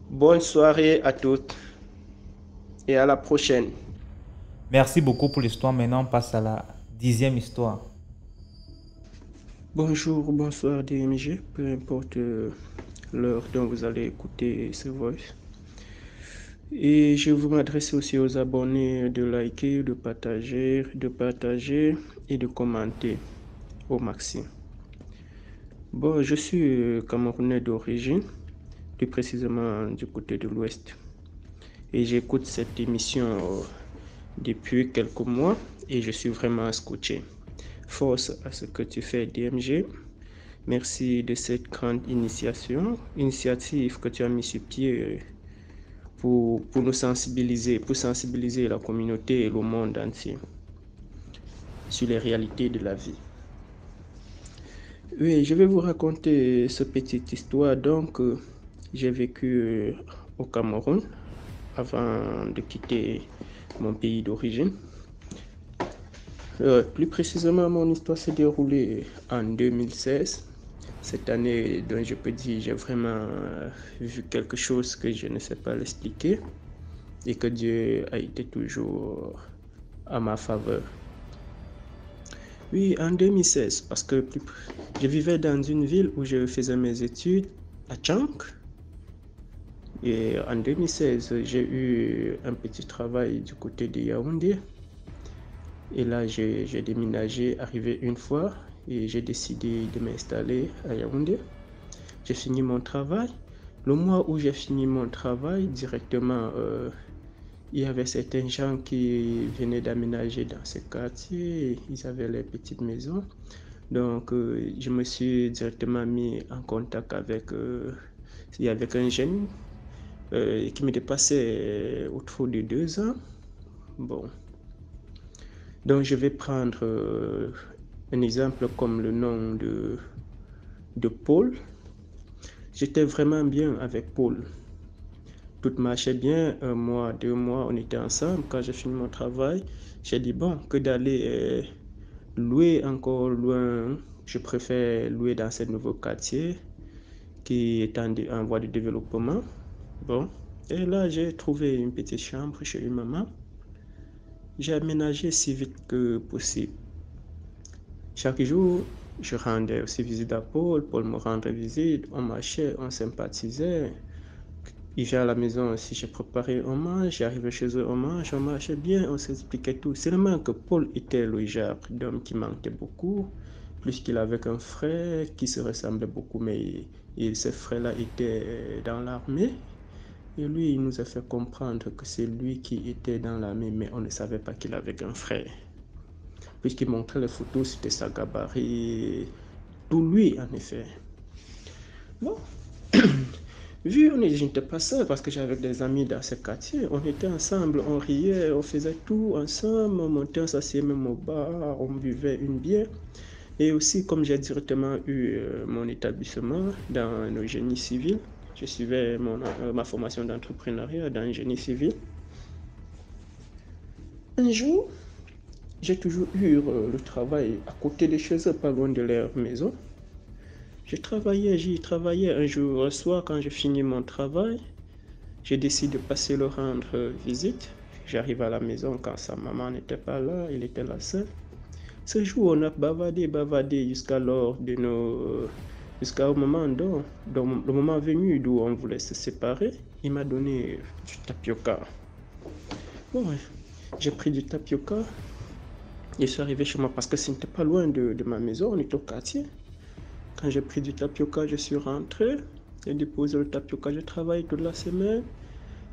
Bonne soirée à toutes et à la prochaine. Merci beaucoup pour l'histoire. Maintenant, on passe à la 10e histoire. Bonjour, bonsoir DMG, peu importe l'heure dont vous allez écouter ce voice. Et je vous m'adresse aussi aux abonnés de liker, de partager et de commenter au maximum. Bon, je suis Camerounais d'origine, plus précisément du côté de l'Ouest. Et j'écoute cette émission depuis quelques mois et je suis vraiment scotché. Force à ce que tu fais, DMG. Merci de cette grande initiative que tu as mis sur pied pour nous sensibiliser, pour sensibiliser la communauté et le monde entier sur les réalités de la vie. Oui, je vais vous raconter cette petite histoire. Donc, j'ai vécu au Cameroun avant de quitter mon pays d'origine. Plus précisément, mon histoire s'est déroulée en 2016. Cette année dont je peux dire j'ai vraiment vu quelque chose que je ne sais pas l'expliquer et que Dieu a été toujours à ma faveur. Oui, en 2016, parce que je vivais dans une ville où je faisais mes études à Tchank. Et en 2016, j'ai eu un petit travail du côté de Yaoundé. Et là, j'ai déménagé, arrivé une fois, et j'ai décidé de m'installer à Yaoundé. J'ai fini mon travail. Le mois où j'ai fini mon travail, directement, il y avait certains gens qui venaient d'aménager dans ce quartier. Ils avaient les petites maisons. Donc, je me suis directement mis en contact avec un jeune qui me dépassait autour de 2 ans. Bon. Donc, je vais prendre un exemple comme le nom de Paul. J'étais vraiment bien avec Paul. Tout marchait bien, 1 mois, 2 mois, on était ensemble. Quand j'ai fini mon travail, j'ai dit bon, que d'aller louer encore loin, je préfère louer dans ce nouveau quartier qui est en voie de développement. Bon, et là j'ai trouvé une petite chambre chez une maman. J'ai aménagé si vite que possible. Chaque jour, je rendais aussi visite à Paul me rendre visite. On marchait, on sympathisait. Il vient à la maison aussi, j'ai préparé un mange, j'arrivais chez eux, on marchait bien, on s'expliquait tout. Seulement que Paul était le genre d'homme qui manquait beaucoup, plus qu'il avait un frère qui se ressemblait beaucoup, mais ce frère-là était dans l'armée. Et lui, il nous a fait comprendre que c'est lui qui était dans l'armée, mais on ne savait pas qu'il avait un frère. Puisqu'il montrait les photos, c'était sa gabarit, tout lui en effet. Bon. Vu, je n'étais pas seul parce que j'avais des amis dans ce quartier. On était ensemble, on riait, on faisait tout ensemble. On montait, on s'asseyait même au bar, on buvait une bière. Et aussi, comme j'ai directement eu mon établissement dans le génie civil, je suivais ma formation d'entrepreneuriat dans le génie civil. Un jour, j'ai toujours eu le travail à côté de chez eux, pas loin de leur maison. J'y travaillais un jour, un soir, quand j'ai fini mon travail, j'ai décidé de passer le rendre visite. J'arrive à la maison quand sa maman n'était pas là, il était là seul. Ce jour, on a bavardé jusqu'au moment le moment venu d'où on voulait se séparer. Il m'a donné du tapioca. Bon, j'ai pris du tapioca. Je suis arrivé chez moi parce que ce n'était pas loin de ma maison, on était au quartier. Quand j'ai pris du tapioca, je suis rentré, j'ai déposé le tapioca, j'ai travaillé toute la semaine.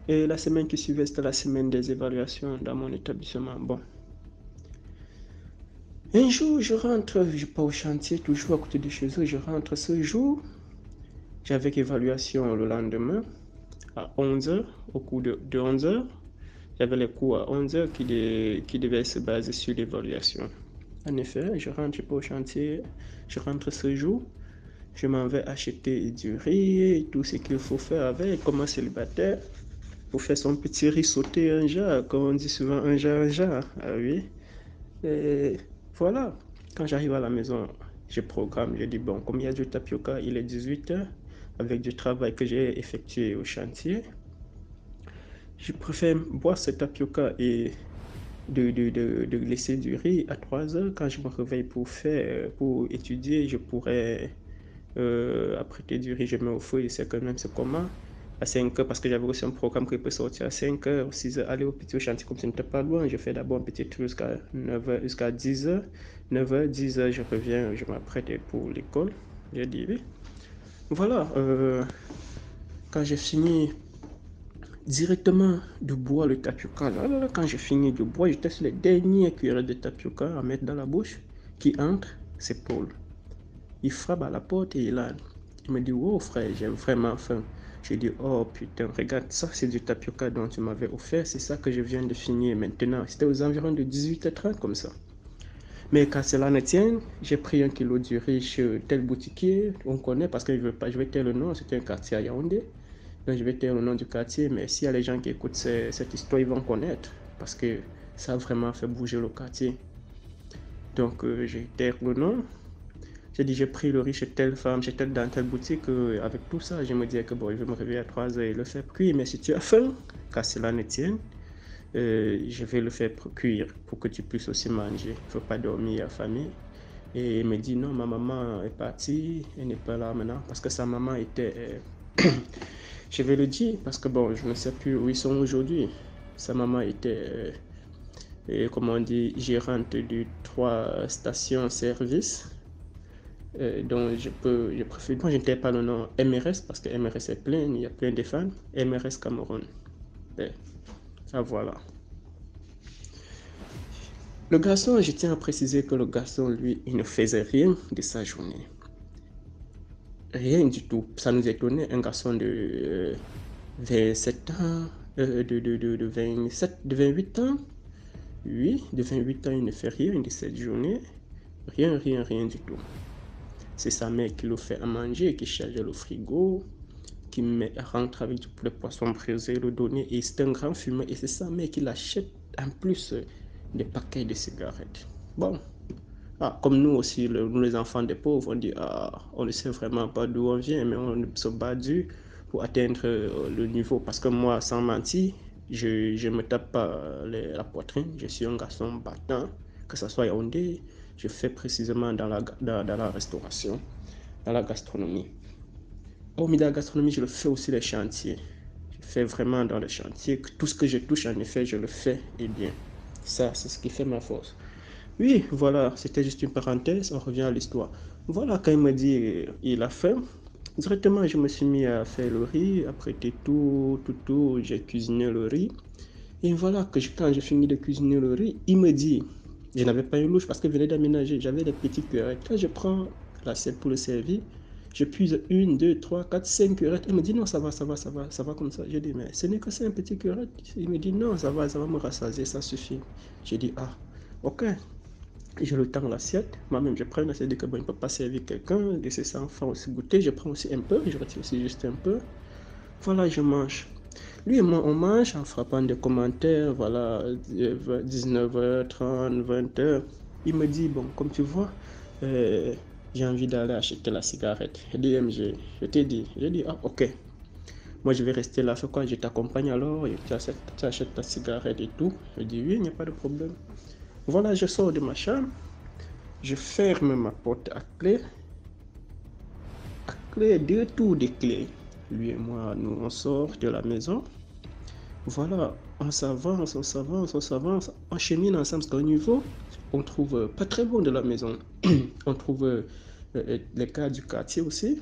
Et la semaine qui suivait, c'était la semaine des évaluations dans mon établissement. Bon. Un jour, je rentre, je pars au chantier, toujours à côté de chez eux, je rentre ce jour. J'avais évaluation le lendemain à 11h, au cours de 11h. J'avais les cours à 11h qui devaient se baser sur l'évaluation. En effet, je rentre, je pars au chantier, je rentre ce jour. Je m'en vais acheter du riz et tout ce qu'il faut faire avec, comme un célibataire, pour faire son petit riz sauté un jar, comme on dit souvent un jar. Ah oui. Et voilà, quand j'arrive à la maison, je programme, je dis bon, comme il y a du tapioca, il est 18h, avec du travail que j'ai effectué au chantier, je préfère boire ce tapioca et de laisser du riz à 3h. Quand je me réveille pour étudier, je pourrais apprêter du riz, je mets au feu, je sais quand même c'est comment. À 5h, parce que j'avais aussi un programme qui peut sortir à 5h, 6h, aller au petit chantier comme ce n'était pas loin. Je fais d'abord un petit tour jusqu'à 9h, jusqu'à 10h. 9h, 10h, je reviens, je m'apprête pour l'école. J'ai dit oui. Voilà, quand j'ai fini directement de boire le tapioca, là, quand j'ai fini de boire, j'étais sur les dernières cuillères de tapioca à mettre dans la bouche. Qui entre, c'est Paul. Il frappe à la porte et il me dit, oh frère, j'ai vraiment faim. J'ai dit, oh putain, regarde, ça c'est du tapioca dont tu m'avais offert, c'est ça que je viens de finir maintenant. C'était aux environs de 18h30 comme ça. Mais quand cela ne tient, j'ai pris 1 kilo du riz chez tel boutiquier, on connaît parce que je vais taire le nom, c'était un quartier à Yaoundé. Donc, je vais taire le nom du quartier, mais s'il y a les gens qui écoutent cette histoire, ils vont connaître parce que ça a vraiment fait bouger le quartier. Donc, j'ai taire le nom. J'ai dit, j'ai pris le riz chez telle femme, j'étais dans telle boutique. Avec tout ça, je me disais que bon, je vais me réveiller à 3 heures et le faire cuire. Mais si tu as faim, car cela ne tienne, je vais le faire cuire pour que tu puisses aussi manger. Il ne faut pas dormir affamé. Et il me dit, non, ma maman est partie, elle n'est pas là maintenant parce que sa maman était... je vais le dire parce que bon, je ne sais plus où ils sont aujourd'hui. Sa maman était, comment on dit, gérante de 3 stations-service. Donc je préfère, moi je ne pas le nom MRS parce que MRS est plein, il y a plein de fans. MRS Cameroun. Ça voilà. Le garçon, je tiens à préciser que le garçon, lui, il ne faisait rien de sa journée. Rien du tout. Ça nous étonnait, un garçon de 27 ans, de 28 ans. Oui, de 28 ans, il ne fait rien de cette journée. Rien du tout. C'est sa mère qui le fait à manger, qui charge le frigo, qui rentre avec du poulet poisson brisé, le donner. Et c'est un grand fumeur. Et c'est sa mère qui l'achète en plus des paquets de cigarettes. Bon. Comme nous aussi, nous les enfants des pauvres, on dit, on ne sait vraiment pas d'où on vient, mais on se bat dur pour atteindre le niveau. Parce que moi, sans mentir, je me tape pas la poitrine. Je suis un garçon battant, que ce soit Yaoundé. Je fais précisément dans la restauration, dans la gastronomie. Hormis de la gastronomie, je le fais aussi les chantiers. Je fais vraiment dans les chantiers. Tout ce que je touche, en effet, je le fais et bien. Ça, c'est ce qui fait ma force. Oui, voilà, c'était juste une parenthèse, on revient à l'histoire. Voilà, quand il m'a dit il a faim, directement je me suis mis à faire le riz, après tout, j'ai cuisiné le riz. Et voilà, quand j'ai fini de cuisiner le riz, il me dit, je n'avais pas une louche parce que je venais d'aménager, j'avais des petites cuillerettes. Quand je prends l'assiette pour le servir, je puise 1, 2, 3, 4, 5 cuillerettes. Il me dit non, ça va comme ça. Je dis, mais ce n'est que 5 petites cuillerettes. Il me dit non, ça va me rassasier, ça suffit. J'ai dit, ok. Je le tends l'assiette, moi-même je prends une assiette de que bon, il ne peut pas servir quelqu'un, laisser ses enfants aussi goûter, je prends aussi un peu, je retire aussi juste un peu. Voilà, je mange. Lui et moi, on mange en frappant des commentaires, voilà, 19h30, 20h. Il me dit, bon, comme tu vois, j'ai envie d'aller acheter la cigarette. DMG, je t'ai dit. J'ai dit, ok. Moi, je vais rester là, fais quoi? Je t'accompagne alors, tu achètes ta cigarette et tout. Je dis, oui, il n'y a pas de problème. Voilà, je sors de ma chambre, je ferme ma porte à clé, deux tours de clé. Lui et moi, nous, on sort de la maison. Voilà, on s'avance, on chemine ensemble jusqu'au niveau. On trouve pas très loin de la maison. On trouve les gars du quartier aussi.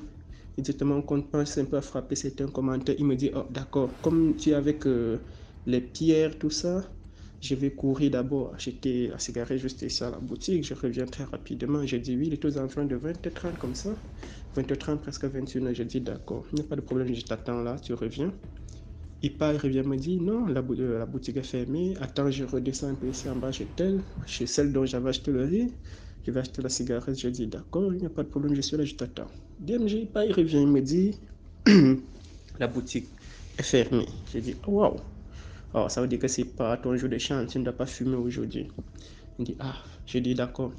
Exactement, on pense un peu à frapper certains commentaires. Il me dit, d'accord, comme tu es avec les pierres, tout ça, je vais courir d'abord acheter la cigarette juste ici à la boutique. Je reviens très rapidement. J'ai dit oui, il est aux environs de 20h30 comme ça. 20h30, presque 21h. J'ai dit d'accord, il n'y a pas de problème, je t'attends là, tu reviens. Il part, il revient, me dit non, la boutique est fermée. Attends, je redescends un peu ici en bas chez celle dont j'avais acheté le riz. Je vais acheter la cigarette. Je dis d'accord, il n'y a pas de problème, je suis là, je t'attends. DMG, il part, il revient, il me dit la boutique est fermée. J'ai dit waouh. Ça veut dire que c'est pas ton jour de chance, tu ne dois pas fumer aujourd'hui. Il dit, j'ai dit d'accord.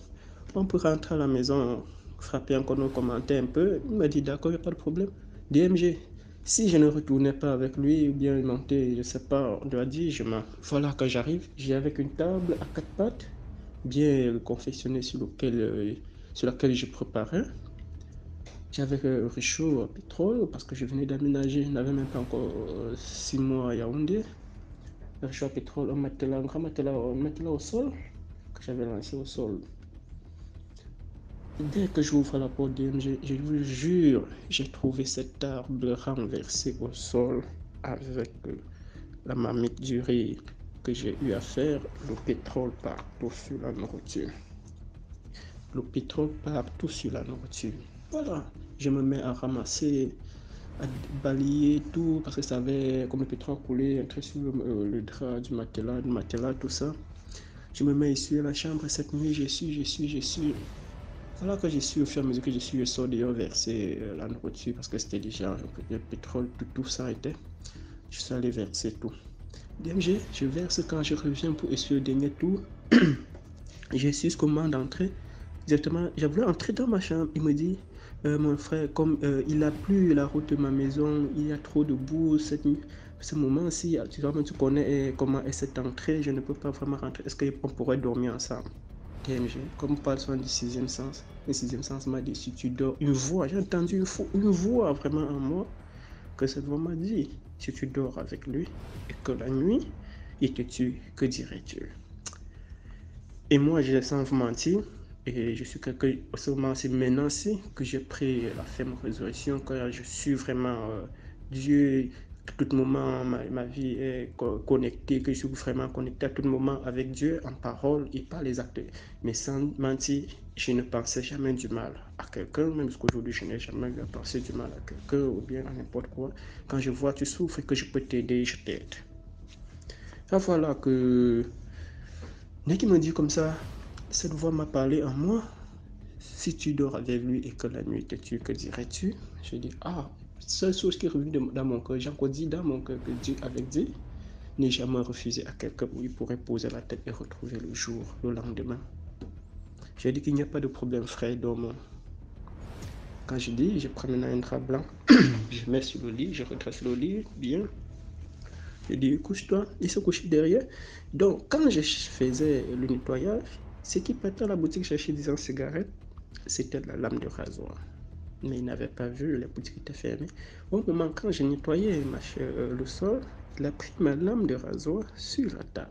On peut rentrer à la maison, frapper encore nos commentaires un peu. Il m'a dit d'accord, il n'y a pas de problème. DMG, si je ne retournais pas avec lui, ou bien monter, je ne sais pas, on doit dire, voilà, quand j'arrive, j'ai avec une table à 4 pattes, bien confectionnée sur laquelle je préparais. J'avais réchaud à pétrole parce que je venais d'aménager, je n'avais même pas encore 6 mois à Yaoundé. Réchaud à pétrole, un grand matelas au sol, que j'avais lancé au sol. Dès que j'ouvre la porte DMG, je vous jure, j'ai trouvé cette table renversée au sol avec la marmite du riz que j'ai eu à faire, le pétrole partout sur la nourriture. Le pétrole partout sur la nourriture. Voilà, je me mets à ramasser, à balayer tout, parce que ça avait, comme le pétrole coulé, entrer sur le drap du matelas, tout ça. Je me mets ici à la chambre cette nuit, je suis. Voilà que je suis, au fur et à mesure que je sors dehors verser la nourriture parce que c'était déjà le pétrole, tout ça était. Je suis allé verser tout. DMG, je verse quand je reviens pour essuyer le dernier tour. J'ai su ce comment d'entrer. Directement, j'ai voulu entrer dans ma chambre. Il me dit, mon frère, comme il a plu la route de ma maison, il y a trop de boue ce moment-ci, tu connais comment est cette entrée, je ne peux pas vraiment rentrer. Est-ce qu'on pourrait dormir ensemble? DMG, comme on parle souvent du sixième sens, le sixième sens m'a dit, si tu dors, une voix, j'ai entendu une voix vraiment en moi, que cette voix m'a dit, si tu dors avec lui, et que la nuit, il te tue, que dirais-tu? Et moi, je sans vous mentir, et je suis quelqu'un, au ce moment-ci, maintenant-ci, que j'ai pris la ferme résurrection, quand je suis vraiment Dieu, à tout moment, ma vie est connectée, que je suis vraiment connecté à tout moment avec Dieu, en parole et par les actes. Mais sans mentir, je ne pensais jamais du mal à quelqu'un, même jusqu'aujourd'hui, je n'ai jamais eu à penser du mal à quelqu'un ou bien à n'importe quoi. Quand je vois tu souffres et que je peux t'aider, je t'aide. Et voilà que, dès qu'il me dit comme ça, cette voix m'a parlé en moi. Si tu dors avec lui et que la nuit te tue, que dirais-tu? Je dis, ah, seule chose qui est revenue dans mon cœur, j'ai encore dit dans mon cœur que Dieu avait dit, n'est jamais refusé à quelqu'un où il pourrait poser la tête et retrouver le jour, le lendemain. J'ai dit qu'il n'y a pas de problème, frère, dormons. Quand je dis, je prends maintenant un drap blanc, je mets sur le lit, je redresse le lit, bien. Je dis, couche-toi, il se couche derrière. Donc, quand je faisais le nettoyage, ce qui partait à la boutique chercher des cigarettes, c'était la lame de rasoir. Mais il n'avait pas vu, la boutique était fermée. Au moment quand je nettoyais le sol, il a pris ma lame de rasoir sur la table.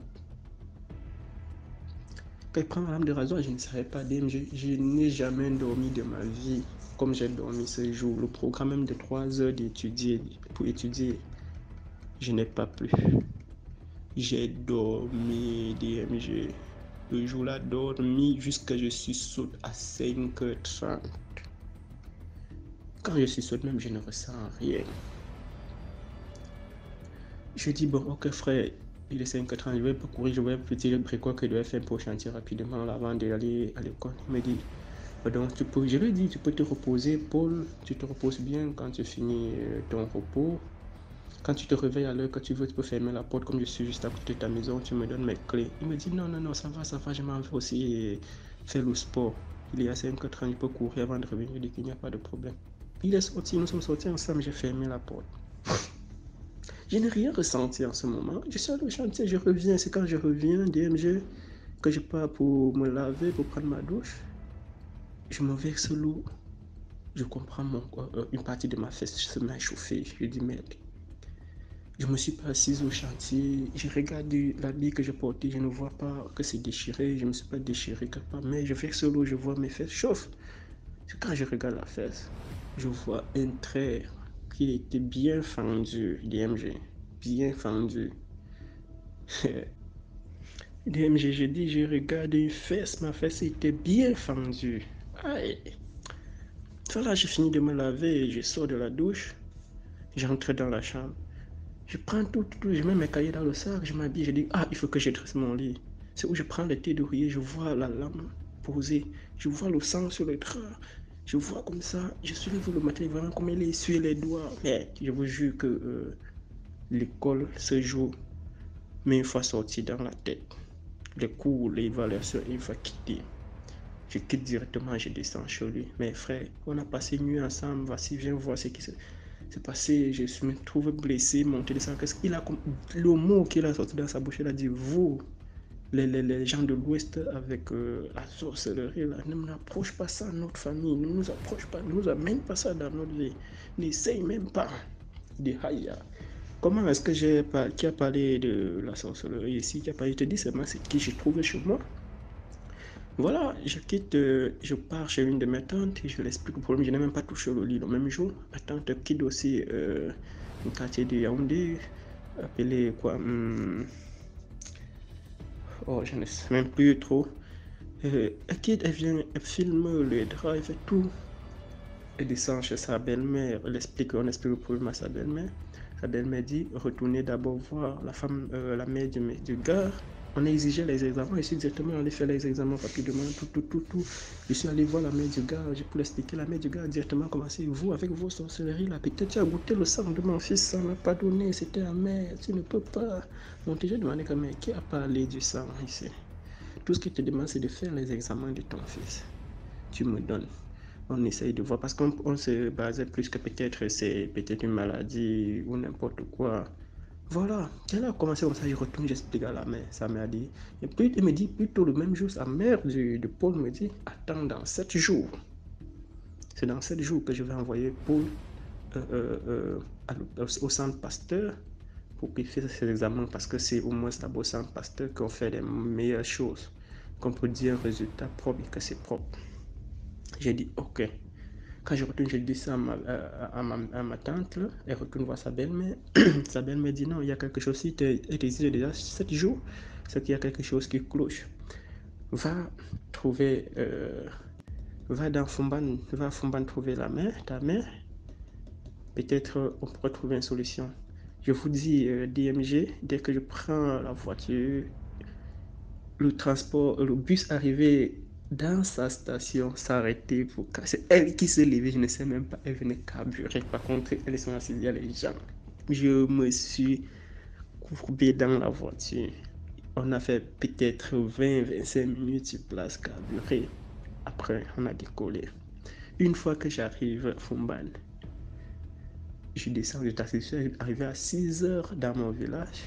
Quand il prend ma lame de rasoir, je ne savais pas dire, je n'ai jamais dormi de ma vie comme j'ai dormi ce jour. Le programme même de 3 heures pour étudier, je n'ai pas pu. J'ai dormi, DMG. Le jour-là, dormi jusqu'à je suis saute à 5h30. Quand je suis saute, même je ne ressens rien. Je dis, bon, ok frère, il est 5h30, je vais pas courir, je vais petit bricolage que je dois faire pour chantier rapidement avant d'aller à l'école. Il me dit, donc je lui ai dit, tu peux te reposer, Paul, tu te reposes bien quand tu finis ton repos. Quand tu te réveilles à l'heure que tu veux, tu peux fermer la porte. Comme je suis juste à côté de ta maison, tu me donnes mes clés. Il me dit non, ça va, je m'en vais aussi faire le sport. Il est à 5h30, je peux courir avant de revenir. Je dis qu'il n'y a pas de problème. Il est sorti, nous sommes sortis ensemble, j'ai fermé la porte. Je n'ai rien ressenti en ce moment. Je suis allé au chantier, je reviens. C'est quand je reviens, DMG, que je pars pour me laver, pour prendre ma douche. Je me verse l'eau. Je comprends une partie de ma fesse se met à chauffer. Je dis merde. Je me suis pas assise au chantier, je regarde l'habit que je portais, je ne vois pas que c'est déchiré, je ne me suis pas déchiré quelque part, mais je verse l'eau, je vois mes fesses chauffent. Quand je regarde la fesse, je vois un trait qui était bien fendu, DMG, bien fendu. DMG, je dis, je regarde une fesse, ma fesse était bien fendue. Aïe. Voilà, j'ai fini de me laver, je sors de la douche, j'entre dans la chambre. Je prends tout, je mets mes cahiers dans le sac, je m'habille, je dis, ah, il faut que je dresse mon lit. C'est où je prends le thé d'oreiller, je vois la lame posée, je vois le sang sur le drap, je vois comme ça, je suis levé le matin, vraiment comme il essuie les doigts. Mais je vous jure que l'école, ce jour, m'est une fois sorti dans la tête. Les cours, l'évaluation, il va quitter. Je quitte directement, je descends chez lui. Mes frères, on a passé une nuit ensemble, voici, viens voir ce qui s'est passé, je me trouve blessé, monté de sang. Qu'est-ce qu'il a, le mot qu'il a sorti dans sa bouche, il a dit, vous, les gens de l'Ouest avec la sorcellerie, là, ne nous approche pas ça dans notre famille, ne nous approche pas, ne nous amène pas ça dans notre vie, n'essaye même pas. De Haya. Comment est-ce que qui a parlé de la sorcellerie ici, qui a parlé, je te dis seulement c'est qui j'ai trouvé chez moi. Voilà, je quitte, je pars chez une de mes tantes et je l'explique le problème. Je n'ai même pas touché le lit le même jour. Ma tante quitte aussi un quartier de Yaoundé, appelé quoi oh, je ne sais même plus trop. Elle quitte, elle vient, elle filme le drap, elle fait tout. Elle descend chez sa belle-mère, on explique le problème à sa belle-mère. Sa belle-mère dit, retournez d'abord voir la femme, la mère du gars. On a exigé les examens. Je suis directement allé faire les examens rapidement. Tout. Je suis allé voir la mère du gars. J'ai pu l'expliquer. La mère du gars a directement commencé. Vous, avec vos sorcelleries, là, peut-être tu as goûté le sang de mon fils. Ça m'a pas donné. C'était amer. Tu ne peux pas. Mon j'ai demandé quand même qui a parlé du sang ici. Tout ce qu'il te demande, c'est de faire les examens de ton fils. Tu me donnes. On essaye de voir. Parce qu'on se basait plus que peut-être c'est peut-être une maladie ou n'importe quoi. Voilà, elle a commencé comme ça, je retourne, j'explique à la mère, sa mère dit, et puis elle me dit plutôt le même jour, sa mère de Paul me dit, attends dans 7 jours. C'est dans 7 jours que je vais envoyer Paul au centre pasteur pour qu'il fasse ses examens, parce que c'est au moins là-bas au centre pasteur qu'on fait les meilleures choses, qu'on peut dire un résultat propre et que c'est propre. J'ai dit ok. Quand je retourne, je dis ça à ma tante, là. Elle retourne voir sa belle-mère. Sa belle-mère dit non, il y a quelque chose, si tu es déjà 7 jours, c'est qu'il y a quelque chose qui cloche. Va dans Fumban, va à Fumban trouver ta mère. Peut-être on pourra trouver une solution. Je vous dis, DMG, dès que je prends la voiture, le bus arrivé dans sa station, s'arrêter pour casser. C'est elle qui s'est levée, je ne sais même pas, elle venait carburer. Par contre, elles sont assises, il y a les gens. Je me suis courbé dans la voiture. On a fait peut-être 20-25 minutes sur place carburé. Après, on a décollé. Une fois que j'arrive à Fumban, je descends du taxi, je suis arrivé à 6h dans mon village.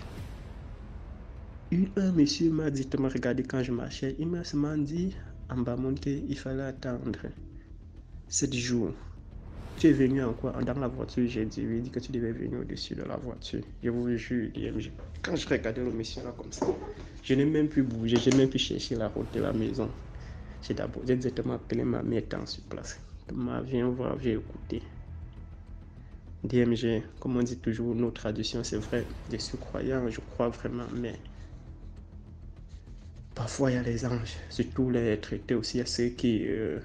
Un monsieur m'a dit de me regarder quand je marchais. Il m'a dit en bas monter, il fallait attendre 7 jours. Tu es venu en quoi? Dans la voiture, j'ai dit oui, il dit que tu devais venir au-dessus de la voiture. Je vous jure, quand je regardais le monsieur là comme ça, je n'ai même plus bougé, je n'ai même plus cherché la route de la maison. J'ai d'abord exactement appelé ma mère étant sur place. Ma viens voir, j'ai écouté. DMG, comme on dit toujours, nos traditions, c'est vrai, je suis croyant, je crois vraiment, mais parfois il y a les anges, surtout les traités aussi, il y a ceux qui, je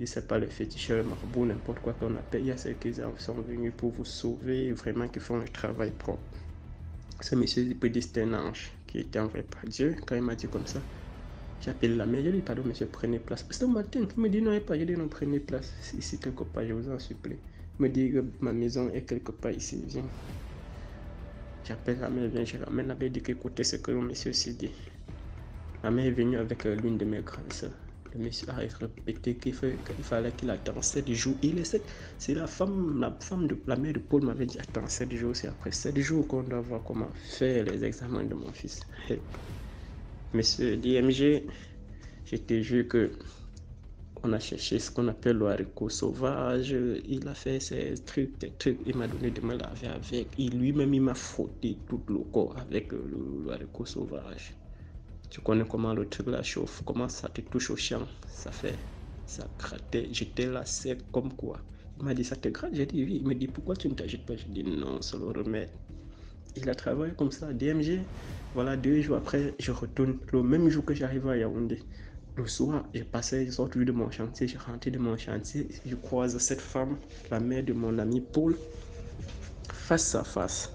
ne sais pas, les féticheurs, marabouts, n'importe quoi qu'on appelle, il y a ceux qui sont venus pour vous sauver, vraiment qui font un travail propre. Ce monsieur, il peut dire que c'était un ange qui était envoyé par Dieu. Quand il m'a dit comme ça, j'appelle la mère, je lui dis pardon monsieur, prenez place. Parce que matin, il me dit non, pas, je dis non, prenez place. Ici quelque part, je vous en supplie. Il me dit que ma maison est quelque part ici, viens. J'appelle la mère, viens, je ramène la mère, dit qu'écoutez ce que le monsieur s'est dit. La mère est venue avec l'une de mes grandes sœurs. Le monsieur a répété qu'il fallait qu'il attende 7 jours. C'est la femme de la mère de Paul m'avait dit attends 7 jours, c'est après 7 jours qu'on doit voir comment faire les examens de mon fils. Hey. Monsieur DMG, je te jure que on a cherché ce qu'on appelle le haricot sauvage. Il a fait des trucs, il m'a donné de me laver avec. Lui-même, il m'a frotté tout le corps avec le haricot sauvage. Tu connais comment le truc là chauffe, comment ça te touche au champ, ça grattait, j'étais là sec comme quoi. Il m'a dit ça te gratte, j'ai dit oui, il me dit pourquoi tu ne t'agites pas, j'ai dit non, c'est le remède. Il a travaillé comme ça, DMG, voilà 2 jours après, je retourne, le même jour que j'arrive à Yaoundé. Le soir, je sors de mon chantier, je rentre de mon chantier, je croise cette femme, la mère de mon ami Paul, face à face.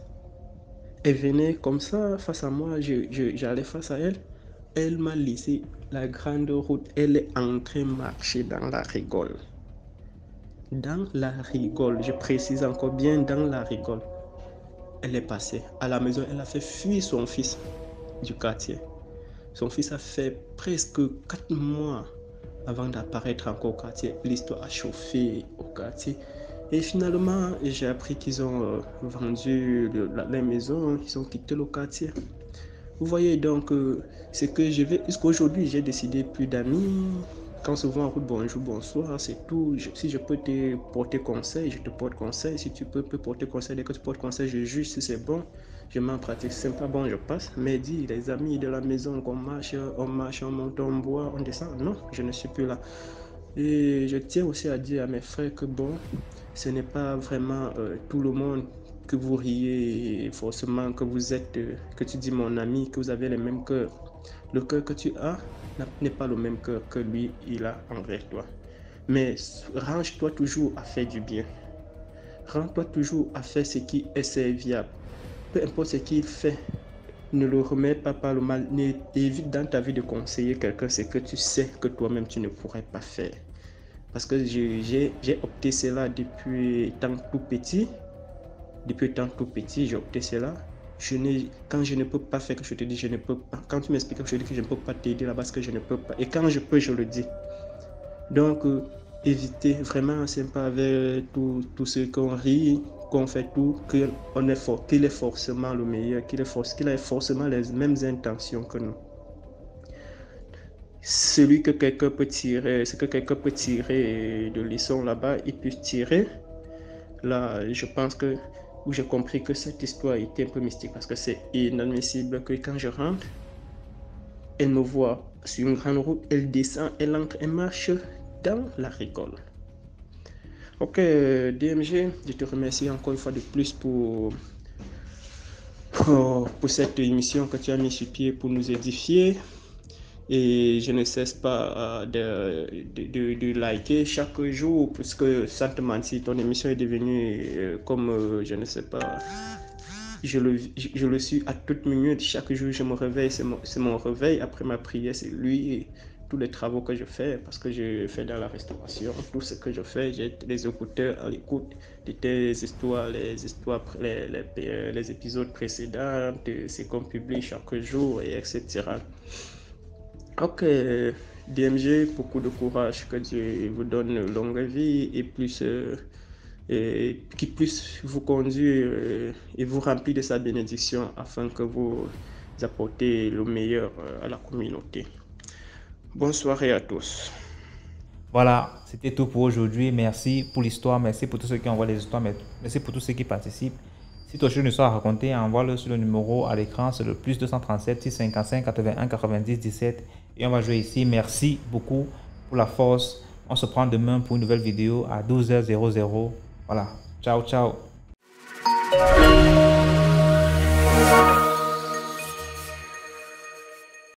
Elle venait comme ça, face à moi, j'allais face à elle. Elle m'a laissé la grande route. Elle est entrée marcher dans la rigole. Dans la rigole, je précise encore bien dans la rigole. Elle est passée à la maison. Elle a fait fuir son fils du quartier. Son fils a fait presque 4 mois avant d'apparaître encore au quartier. L'histoire a chauffé au quartier. Et finalement, j'ai appris qu'ils ont vendu la maison. Ils ont quitté le quartier. Vous voyez donc, c'est que je vais, jusqu'aujourd'hui, j'ai décidé plus d'amis. Quand on se voit en route, bonjour, bonsoir, c'est tout. Si je peux te porter conseil, je te porte conseil. Si tu peux porter conseil, dès que tu portes conseil, je juge si c'est bon. Je m'en pratique, c'est pas bon, je passe. Mais dis, les amis de la maison, qu'on marche, on monte, on boit, on descend. Non, je ne suis plus là. Et je tiens aussi à dire à mes frères que bon, ce n'est pas vraiment tout le monde que vous riez forcément, que vous êtes, que tu dis mon ami, que vous avez le même cœur. Le cœur que tu as n'est pas le même cœur que lui, il a envers toi. Mais range-toi toujours à faire du bien. Range-toi toujours à faire ce qui est serviable. Peu importe ce qu'il fait, ne le remets pas par le mal. Évite dans ta vie de conseiller quelqu'un ce que tu sais que toi-même tu ne pourrais pas faire. Parce que j'ai opté cela depuis étant tout petit. Depuis étant tout petit, j'ai opté cela. Quand je ne peux pas faire que je te dis, je ne peux pas. Quand tu m'expliques que je te dis que je ne peux pas t'aider là-bas, parce que je ne peux pas. Et quand je peux, je le dis. Donc, évitez vraiment, c'est pas avec tout ce qu'on rit, qu'on fait tout, qu'il est forcément le meilleur, qu'il a forcément les mêmes intentions que nous. Celui que quelqu'un peut tirer, ce que quelqu'un peut tirer de leçon là-bas, il peut tirer. Là, je pense que, où j'ai compris que cette histoire était un peu mystique, parce que c'est inadmissible que quand je rentre, elle me voit sur une grande route, elle descend, elle entre, elle marche dans la récolte. Ok, DMG, je te remercie encore une fois de plus pour cette émission que tu as mis sur pied pour nous édifier. Et je ne cesse pas de liker chaque jour, puisque sans te mentir, ton émission est devenue comme, je ne sais pas, je le suis à toute minute. Chaque jour, je me réveille, c'est mon réveil. Après ma prière, c'est lui. Et tous les travaux que je fais, parce que je fais dans la restauration, tout ce que je fais, j'ai les écouteurs à l'écoute de tes histoires, les épisodes précédents, c'est qu'on publie chaque jour, et etc. Ok, DMG, beaucoup de courage, que Dieu vous donne longue vie et plus, qui puisse vous conduire et vous remplir de sa bénédiction afin que vous apportez le meilleur à la communauté. Bonne soirée à tous. Voilà, c'était tout pour aujourd'hui. Merci pour l'histoire, merci pour tous ceux qui envoient les histoires, merci pour tous ceux qui participent. Si tu as une histoire à raconter, envoie-le sur le numéro à l'écran, c'est le +237 655 81 90 17 et on va jouer ici. Merci beaucoup pour la force. On se prend demain pour une nouvelle vidéo à 12h00. Voilà, ciao, ciao.